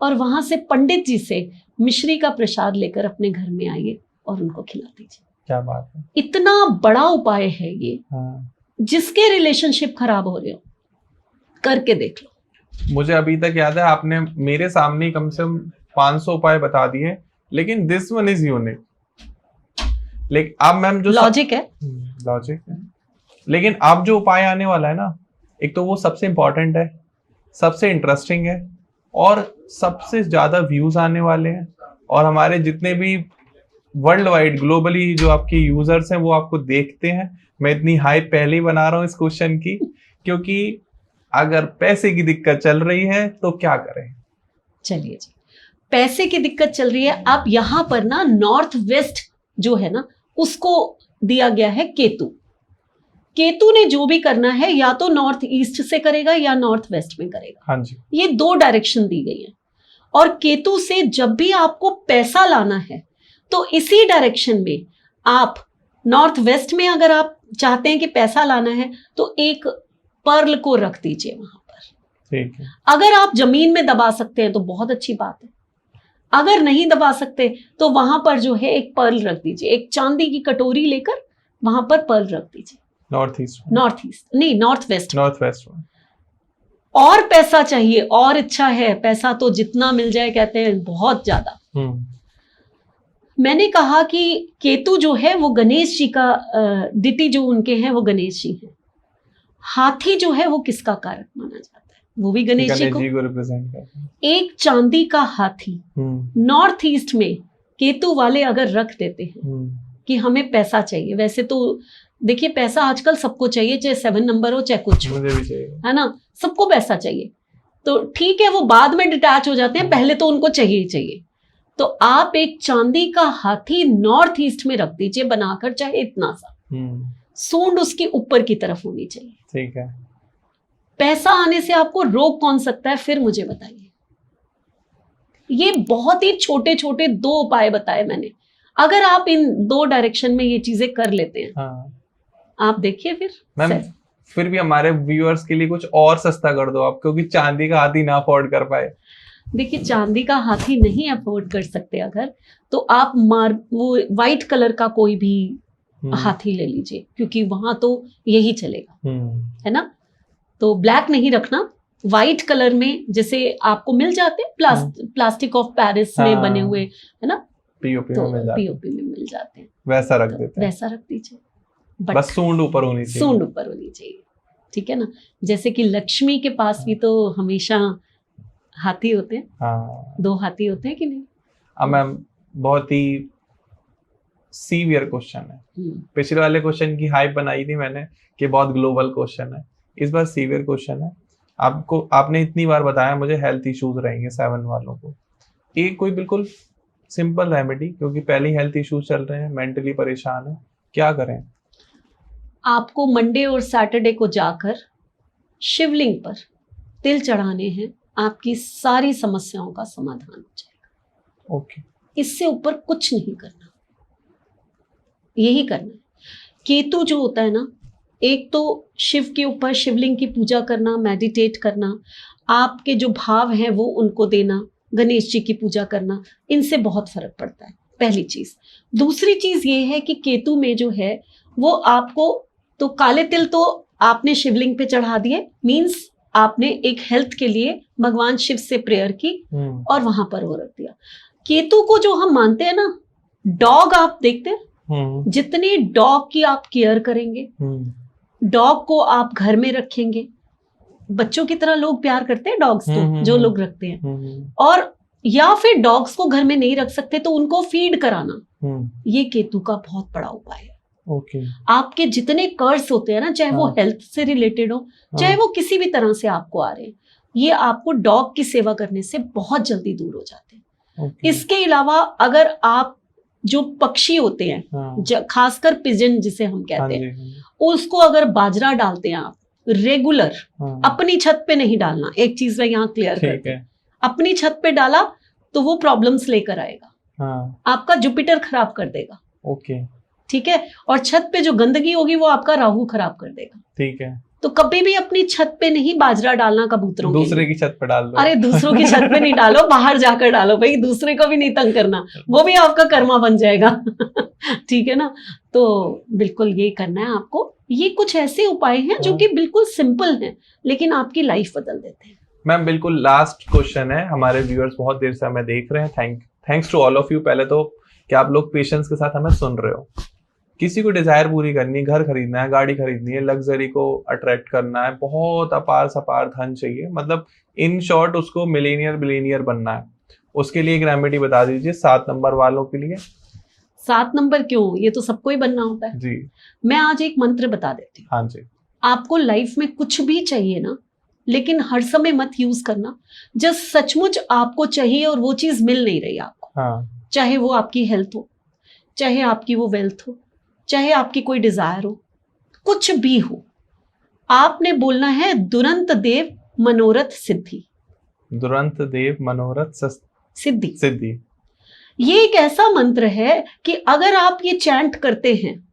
और वहां से पंडित जी से मिश्री का प्रसाद लेकर अपने घर में आइए और उनको खिला दीजिए। क्या बात है। इतना बड़ा उपाय है ये। हाँ। जिसके रिलेशनशिप खराब हो रहे हो करके देख लो। मुझे अभी तक याद है आपने मेरे सामने कम से कम 500 उपाय बता दिए, लेकिन दिस वन इज यूनिक। लेकिन अब मैम जो लॉजिक है, लॉजिक है, लेकिन अब जो उपाय आने वाला है ना, एक तो वो सबसे इंपॉर्टेंट है, सबसे इंटरेस्टिंग है और सबसे ज्यादा व्यूज आने वाले हैं, और हमारे जितने भी वर्ल्ड वाइड ग्लोबली जो आपके यूजर्स हैं वो आपको देखते हैं। मैं इतनी हाइप पहले ही बना रहा हूँ इस क्वेश्चन की, क्योंकि अगर पैसे की दिक्कत चल रही है तो क्या करें। चलिए जी, पैसे की दिक्कत चल रही है। आप यहां पर ना नॉर्थ वेस्ट जो है ना उसको दिया गया है केतु। केतु ने जो भी करना है या तो नॉर्थ ईस्ट से करेगा या नॉर्थ वेस्ट में करेगा। हाँ जी। ये 2 डायरेक्शन दी गई है, और केतु से जब भी आपको पैसा लाना है तो इसी डायरेक्शन में आप नॉर्थ वेस्ट में अगर आप चाहते हैं कि पैसा लाना है तो एक पर्ल को रख दीजिए वहां पर। ठीक है। अगर आप जमीन में दबा सकते हैं तो बहुत अच्छी बात है, अगर नहीं दबा सकते तो वहां पर जो है एक पर्ल रख दीजिए, एक चांदी की कटोरी लेकर वहां पर पर्ल रख दीजिए। नॉर्थ ईस्ट नहीं, नॉर्थ वेस्ट में। और पैसा चाहिए और इच्छा है, पैसा तो जितना मिल जाए कहते हैं बहुत ज्यादा। मैंने कहा कि केतु जो है वो गणेश जी का डिटी जो उनके हैं वो गणेश जी हैं। हाथी जो है वो किसका कारक माना जाता है? वो भी गणेश जी को रिप्रेजेंट करता है। एक चांदी का हाथी नॉर्थ ईस्ट में केतु वाले अगर रख देते हैं कि हमें पैसा चाहिए, वैसे तो देखिए पैसा आजकल सबको चाहिए, चाहे 7 नंबर हो चाहे कुछ हो, मुझे भी चाहिए, है ना, सबको पैसा चाहिए। तो ठीक है वो बाद में डिटैच हो जाते हैं, पहले तो उनको चाहिए ही चाहिए। तो आप एक चांदी का हाथी नॉर्थ ईस्ट में रख दीजिए बनाकर, चाहे इतना सा, सूंड उसकी ऊपर की तरफ होनी चाहिए। ठीक है। पैसा आने से आपको रोक कौन सकता है, फिर मुझे बताइए। ये बहुत ही छोटे छोटे 2 उपाय बताए मैंने। अगर आप इन 2 डायरेक्शन में ये चीजें कर लेते हैं, हाँ। आप देखिए फिर भी हमारे व्यूअर्स के लिए कुछ और सस्ता कर दो आप, क्योंकि चांदी का हाथी ना अफोर्ड कर पाए। देखिए चांदी का हाथी नहीं अफोर्ड कर सकते अगर, तो आप वो व्हाइट कलर का कोई भी हाथी ले लीजिए, क्योंकि वहां तो यही चलेगा, है ना। तो ब्लैक नहीं रखना, व्हाइट कलर में जैसे आपको मिल जाते हैं प्लास्टिक ऑफ पेरिस में बने हुए, है ना, पीओपी तो पीओपी में मिल जाते हैं, वैसा रख देते हैं। वैसा रख दीजिए, बस सूंड ऊपर होनी चाहिए। सूंड ऊपर होनी चाहिए, ठीक है ना। जैसे कि लक्ष्मी के पास भी तो हमेशा हाथी होते हैं। हाँ। 2 हाथी होते हैं कि नहीं। अब मैम बहुत ही सीवियर क्वेश्चन है। पिछले वाले क्वेश्चन की हाइप बनाई थी मैंने कि बहुत ग्लोबल क्वेश्चन है, इस बार सीवियर क्वेश्चन है। आपने इतनी बार बताया मुझे हेल्थ इश्यूज रहेंगे 7 वालों को, एक कोई बिल्कुल सिंपल रेमेडी, क्योंकि पहले ही हेल्थ इश्यूज चल रहे हैं, मेंटली परेशान है, क्या करें? आपको मंडे और सैटरडे को जाकर शिवलिंग पर तिल चढ़ाने हैं, आपकी सारी समस्याओं का समाधान हो जाएगा। ओके। इससे ऊपर कुछ नहीं करना, यही करना है। केतु जो होता है ना, एक तो शिव के ऊपर शिवलिंग की पूजा करना, मेडिटेट करना, आपके जो भाव हैं वो उनको देना, गणेश जी की पूजा करना, इनसे बहुत फर्क पड़ता है, पहली चीज। दूसरी चीज ये है कि केतु में जो है वो आपको, तो काले तिल तो आपने शिवलिंग पे चढ़ा दिए, मीन्स आपने एक हेल्थ के लिए भगवान शिव से प्रेयर की और वहां पर वो रख दिया। केतु को जो हम मानते हैं ना, डॉग आप देखते हैं, जितने डॉग की आप केयर करेंगे, डॉग को आप घर में रखेंगे, बच्चों की तरह लोग प्यार करते हैं डॉग्स को, जो लोग रखते हैं, और या फिर डॉग्स को घर में नहीं रख सकते तो उनको फीड कराना, ये केतु का बहुत बड़ा उपाय है। ओके। आपके जितने कर्ज होते हैं ना, चाहे वो हाँ। हेल्थ से रिलेटेड हो, चाहे हाँ, वो किसी भी तरह से आपको आ रहे हैं, ये आपको डॉग की सेवा करने से बहुत जल्दी दूर हो जाते हैं। ओके। इसके अलावा अगर आप जो पक्षी होते हैं, हाँ, खासकर पिजन जिसे हम हाँ कहते हैं, जी, हाँ जी। उसको अगर बाजरा डालते हैं आप रेगुलर, हाँ, अपनी छत पे नहीं डालना, एक चीज मैं यहाँ क्लियर ठीक करती है। हूँ। अपनी छत पे डाला तो वो प्रॉब्लम्स लेकर आएगा, हाँ, आपका जुपिटर खराब कर देगा, ओके, ठीक है। और छत पे जो गंदगी होगी वो आपका राहु खराब कर देगा। ठीक है। तो कभी भी अपनी छत पे नहीं बाजरा डालना कबूतरों के दूसरे लिए। की छत पे डाल दो। अरे दूसरों की छत पे नहीं डालो, बाहर जाकर डालो भाई, दूसरे को भी नहीं तंग करना, वो भी आपका कर्मा बन जाएगा। ठीक है ना। तो बिल्कुल ये करना है आपको। ये कुछ ऐसे उपाय हैं जो कि बिल्कुल सिंपल हैं, लेकिन आपकी लाइफ बदल देते हैं। मैम बिल्कुल लास्ट क्वेश्चन है, हमारे व्यूअर्स बहुत देर से हमें देख रहे हैं, thanks to all of you. पहले तो कि आप लोग पेशेंस के साथ हमें सुन रहे हो। किसी को डिजायर पूरी करनी है, घर खरीदना है, गाड़ी खरीदनी है, लग्जरी को अट्रैक्ट करना है, बहुत अपार सपार धन चाहिए, मतलब इन शॉर्ट उसको मिलेनियर बिलियनियर बनना है, उसके लिए एक रेमेडी बता दीजिए 7 नंबर वालों के लिए। 7 नंबर क्यों, ये तो सबको ही बनना होता है जी। मैं आज एक मंत्र बता देती हूँ। हाँ जी। आपको लाइफ में कुछ भी चाहिए ना, लेकिन हर समय मत यूज करना जब सचमुच आपको चाहिए और वो चीज मिल नहीं रही आपको। हाँ, चाहे वो आपकी हेल्थ हो, चाहे आपकी वो वेल्थ हो, चाहे आपकी कोई डिजायर हो, कुछ भी हो, आपने बोलना है दुरंत देव मनोरथ सिद्धि। दुरंत देव मनोरथ सिद्धि सिद्धि। ये एक ऐसा मंत्र है कि अगर आप ये चैंट करते हैं,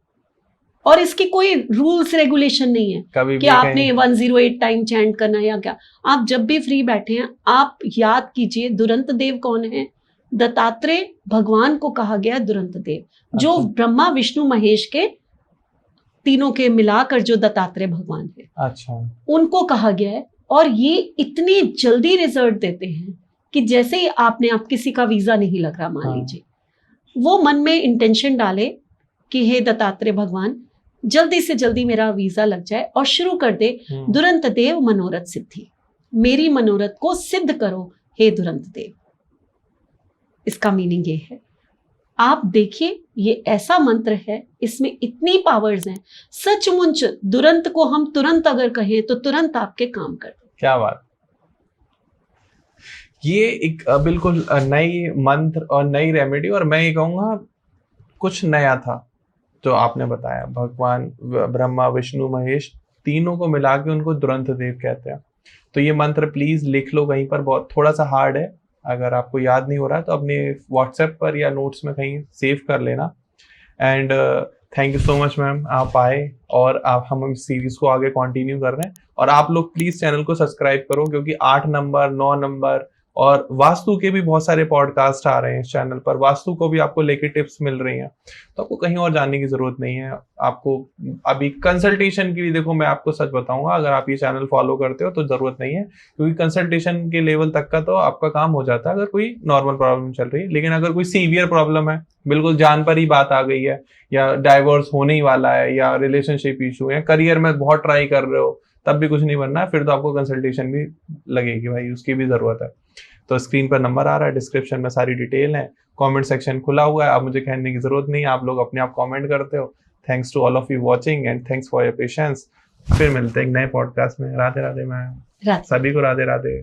और इसकी कोई रूल्स रेगुलेशन नहीं है कभी कि भी आपने कहीं 108 टाइम चैंट करना है या क्या। आप जब भी फ्री बैठे हैं आप याद कीजिए दुरंत देव कौन है। दत्तात्रेय भगवान को कहा गया है दुरंत देव, जो अच्छा। ब्रह्मा विष्णु महेश के तीनों के मिलाकर जो दत्तात्रेय भगवान है, अच्छा, उनको कहा गया है। और ये इतनी जल्दी रिजल्ट देते हैं कि जैसे ही आप किसी का वीजा नहीं लग रहा मान हाँ। लीजिए, वो मन में इंटेंशन डाले कि हे दत्तात्रेय भगवान जल्दी से जल्दी मेरा वीजा लग जाए, और शुरू कर दे दुरंत देव मनोरथ सिद्धि, मेरी मनोरथ को सिद्ध करो हे दुरंत देव। इसका मीनिंग ये है, आप देखिए ये ऐसा मंत्र है, इसमें इतनी पावर्स हैं, सचमुच दुरंत को हम तुरंत अगर कहें तो तुरंत आपके काम कर दे। क्या बात। ये एक बिल्कुल नई मंत्र और नई रेमेडी, और मैं ये कहूँगा कुछ नया था जो आपने बताया। भगवान ब्रह्मा विष्णु महेश तीनों को मिला के उनको दुरंत देव कहते हैं। तो ये मंत्र प्लीज लिख लो कहीं पर, बहुत थोड़ा सा हार्ड है, अगर आपको याद नहीं हो रहा है तो अपने व्हाट्सएप पर या नोट्स में कहीं सेव कर लेना। And thank you so much ma'am, आप आए और हम इस सीरीज को आगे कंटिन्यू कर रहे हैं। और आप लोग प्लीज चैनल को सब्सक्राइब करो, क्योंकि 8 नंबर 9 नंबर और वास्तु के भी बहुत सारे पॉडकास्ट आ रहे हैं इस चैनल पर, वास्तु को भी आपको लेके टिप्स मिल रही हैं, तो आपको कहीं और जाने की जरूरत नहीं है। आपको अभी कंसल्टेशन के लिए, देखो मैं आपको सच बताऊंगा, अगर आप ये चैनल फॉलो करते हो तो जरूरत नहीं है, क्योंकि कंसल्टेशन के लेवल तक का तो आपका काम हो जाता है अगर कोई नॉर्मल प्रॉब्लम चल रही है। लेकिन अगर कोई सीवियर प्रॉब्लम है, बिल्कुल जान पर ही बात आ गई है, या डाइवोर्स होने ही वाला है, या रिलेशनशिप इशू है, करियर में बहुत ट्राई कर रहे हो तब भी कुछ नहीं बनना है, फिर तो आपको कंसल्टेशन भी लगेगी भाई, उसकी भी जरूरत है। तो स्क्रीन पर नंबर आ रहा है, डिस्क्रिप्शन में सारी डिटेल है, कमेंट सेक्शन खुला हुआ है, अब मुझे कहने की जरूरत नहीं है, आप लोग अपने आप कमेंट करते हो। Thanks to all of you watching and thanks for your patience. फिर मिलते हैं एक नए पॉडकास्ट में। राधे राधे मैम, सभी को राधे राधे।